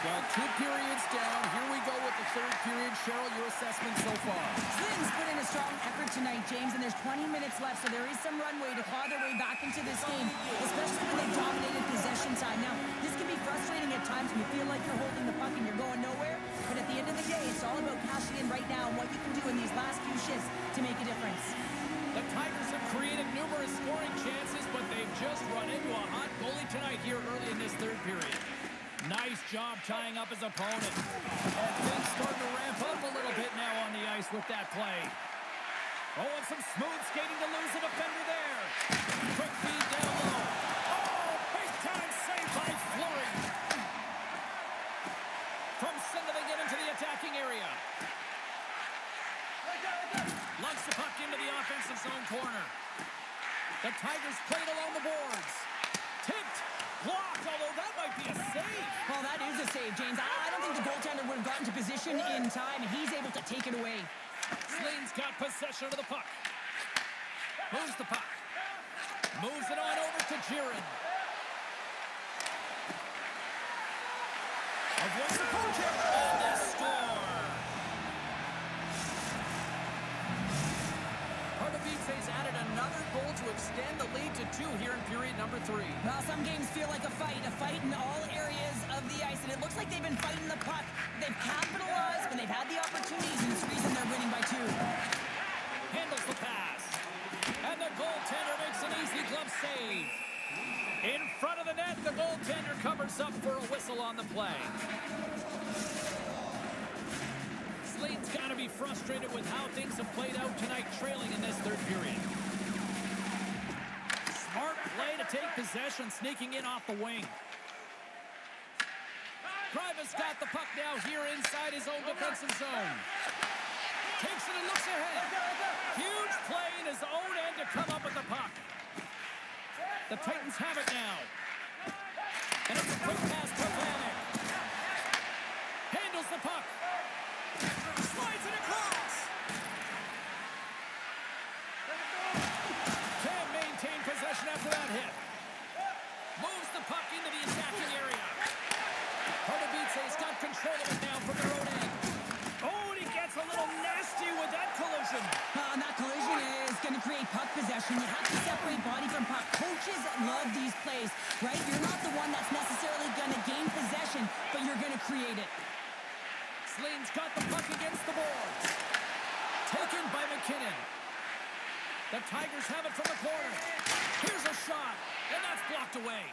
Well, 2 periods down. Here we go with the third period. Cheryl, your assessment so far? Zlín's put in a strong effort tonight, James, and there's 20 minutes left, so there is some runway to claw their way back into this game, especially when they've dominated possession time. Now, this can be frustrating at times when you feel like you're holding the puck and you're going nowhere, but at the end of the day, it's all about cashing in right now and what you can do in these last few shifts to make a difference. The Tigers have created numerous scoring chances, but they've just run into a hot goalie tonight here early in this third period. Nice job tying up his opponent. And things starting to ramp up a little bit now on the ice with that play. Oh, and some smooth skating to lose a defender there. Quick feed down low. Oh, big time save by Fleury. From center they get into the attacking area. Lunch the puck into the offensive zone corner. The Tigers played along the boards. Tipped, blocked, although that might be a save. Well, that is a save, James. I don't think the goaltender would have gotten to position in time, and he's able to take it away. Zlín's got possession of the puck. Moves the puck. Moves it on over to Jiren. Avoids the puck check, and they score. Pardubice's added another goal to extend the lead to 2 here in period number 3. Well, some games feel like a fight in all areas of the ice, and it looks like they've been fighting the puck. They've capitalized when they've had the opportunities, and it's the reason they're winning by 2. Handles the pass. And the goaltender makes an easy glove save. In front of the net, the goaltender covers up for a whistle on the play. Zlín's got to be frustrated with how things have played out tonight, trailing in this third period. Smart play to take possession, sneaking in off the wing. Priva's got the puck now here inside his own defensive zone. Takes it and looks ahead. Huge play in his own end to come up with the puck. The Titans have it now. And it's a quick pass to Vanek. Handles the puck. Slides it across. Can't maintain possession after that hit. Moves the puck into the attacking area. Pardubice's got control of it now from their own end. Oh, and he gets a little nasty with that collision. And that collision is going to create puck possession. You have to separate body from puck. Coaches love these plays, right? You're not the one that's necessarily going to gain possession, but you're going to create it. Zlín's got the puck against the boards. Taken by McKinnon. The Tigers have it from the corner. Here's a shot, and that's blocked away.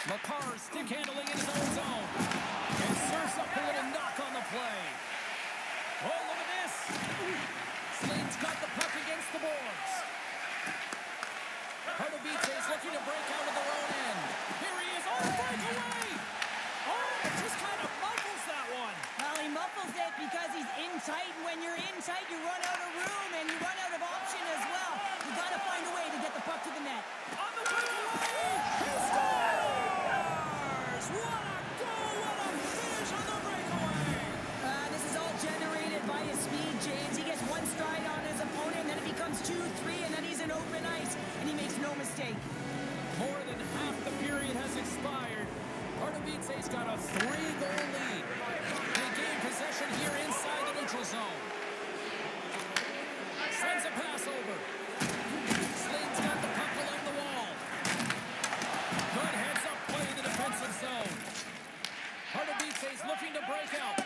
McCarr stick handling in his own zone. And serves up a little knock on the play. Oh, look at this. Zlín's got the puck against the boards. Pardubice is looking to break out of their own end. Here he is. Oh, breakaway. Oh, it just kind of muffles that one. Well, he muffles it because he's in tight, and when you're in tight, you run out of room, and you run out of option as well. You got to find a way to get the puck to the net. On the breakaway. He scores. What a goal. What a finish on the breakaway. This is all generated by his speed, James. He gets one stride on his opponent, and then it becomes 2-3, and then he's in open ice, and he makes no mistake. More than half the period has expired. Pardubice's got a 3-goal lead. They gain possession here inside the neutral zone. Sends a pass over. Zlín's got the puck along the wall. Good heads-up play in the defensive zone. Pardubice's looking to break out.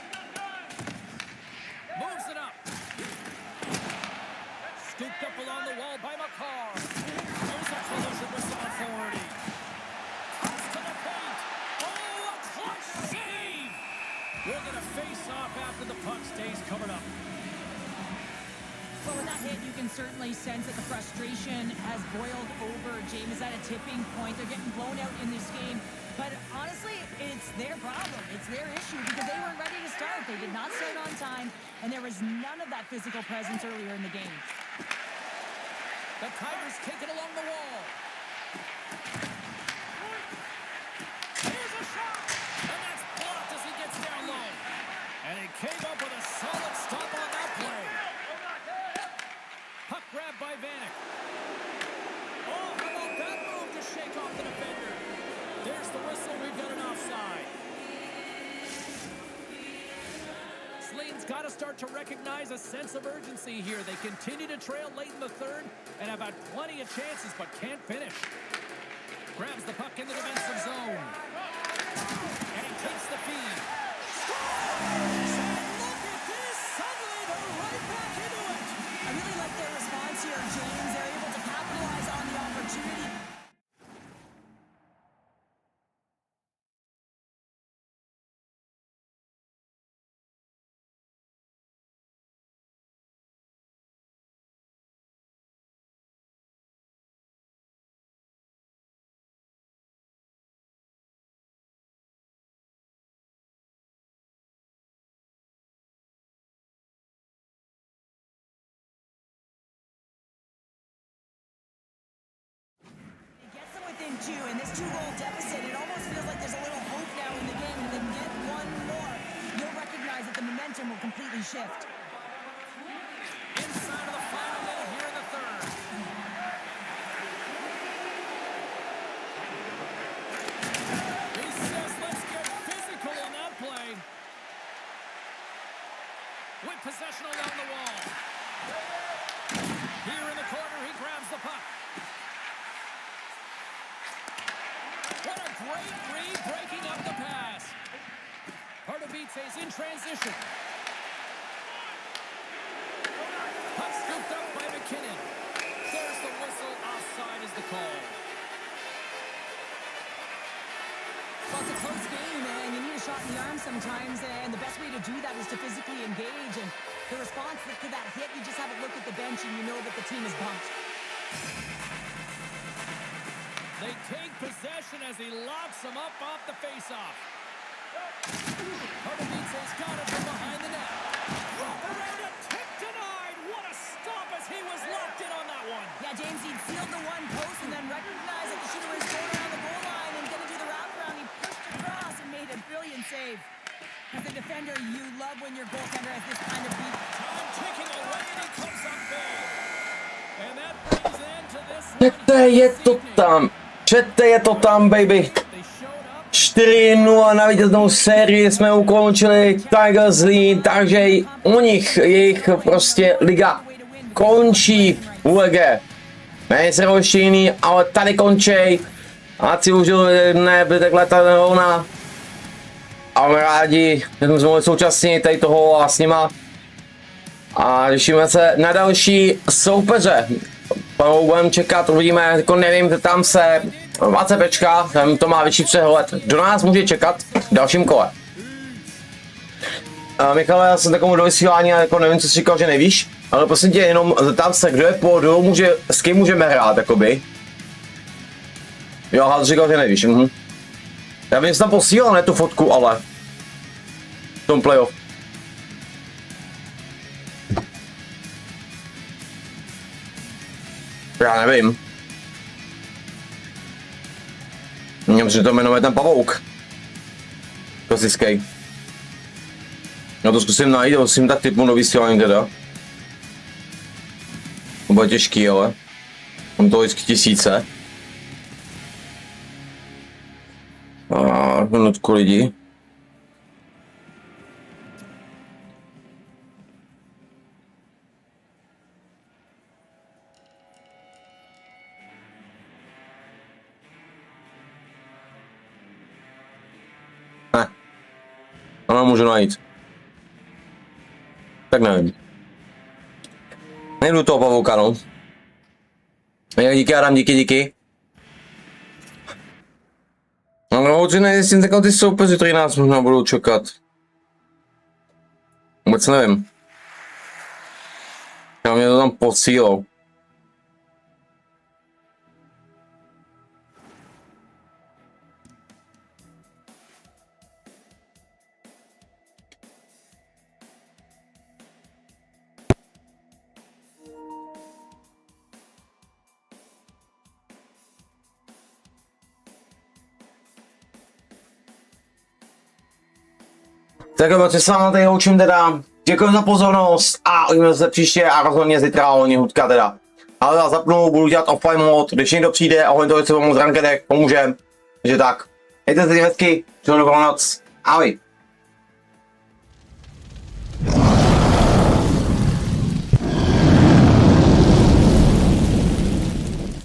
Moves it up. Scooped up along the wall by McCarr. There's a collision with some authority. Comes to the paint. Oh, a clutch save! We're going to face off after the puck stays covered up. Well, with that hit, you can certainly sense that the frustration has boiled over. James is at a tipping point. They're getting blown out in this game. But honestly, it's their problem. It's their issue because they weren't ready to start. They did not start on time, and there was none of that physical presence earlier in the game. The Tigers take it along the wall. Here's a shot! And that's blocked as he gets down low. And he came up with a solid stop on that play. Puck grabbed by Vanek. Oh, how about that move to shake off the defender? There's the whistle. We've got an offside. Zlín's got to start to recognize a sense of urgency here. They continue to trail late in the third and have had plenty of chances but can't finish. Grabs the puck in the defensive zone. And he takes the feed. Scores! And look at this! Suddenly they're right back into it! I really like their response here, James. They're able to capitalize on the opportunity. Within two, and this 2-goal deficit, it almost feels like there's a little hope now in the game. If they can get one more, you'll recognize that the momentum will completely shift. Inside of the final minute here in the third. He says, let's get physical on that play. With possession along the wall. Here in the corner, he grabs the puck. What a great read, breaking up the pass. Pardubice's in transition. Puck scooped up by McKinnon. There's the whistle. Offside is the call. Well, it's a close game, and you need a shot in the arm sometimes, and the best way to do that is to physically engage. And the response to that hit, you just haven't looked at the bench, and you know that the team is bumped. They take possession as he locks him up off the faceoff. Pardubice's got it from behind the net. Wrap around it, kick denied. What a stop as he was locked in on that one. Yeah, James, he'd sealed the one post and then recognized that the shooter was going around the goal line and going to do the wraparound. He pushed across and made a brilliant save. As a defender, you love when your goaltender has this kind of beat. Time ticking away and he comes up big. And that brings an end to this one. Čete, je to tam. Čete, je to tam, baby. 4-0 na vítěznou sérii jsme ukončili Tigers Zlín, takže u nich jejich prostě liga končí v Lige. Méně se roštěný, ale tady končí. Ať si užil nebytek letadlona. A jsme rádi, že jsme mohli současnit tady toho a s nima. A těšíme se na další soupeře. budeme čekat, uvidíme, jako nevím, tam se ACPčka, tam to má větší přehled, kdo nás může čekat v dalším kole. Michale, já jsem takovou do vysílání, jako nevím, co jsi říkal, že nevíš, ale prosím tě, jenom zeptám se, kdo je pódu, s kým můžeme hrát, jakoby. Jo, ale říkal, že nevíš, Já vím, že jsi tam posílal, ne tu fotku, ale v tom playoff. Já nevím. Mně že to jmenuje ten pavouk. Klasický. No to zkusím najít, musím tak typu do vysílání teda. To bude těžký, ale. Mám to vždycky tisíce. A minutku lidi. Ne. Ano, můžu najít. Tak nevím. Nejdu toho pavouka, no. Díky Adam, díky. No, určitě nejistím, takhle ty soupeři, který nás možná budou čekat. Vůbec nevím. Já mě to tam posílal. Tak jo, se s vámi tady loučím teda. Děkuji za pozornost a uvidíme se příště a rozhodně zítra hodně hudka teda. Ale já zapnu, budu dělat offline mod, když někdo přijde a hodně to, co vám z rankedek pomůžem. Takže tak, mějte se hezky, dobrou noc, ahoj.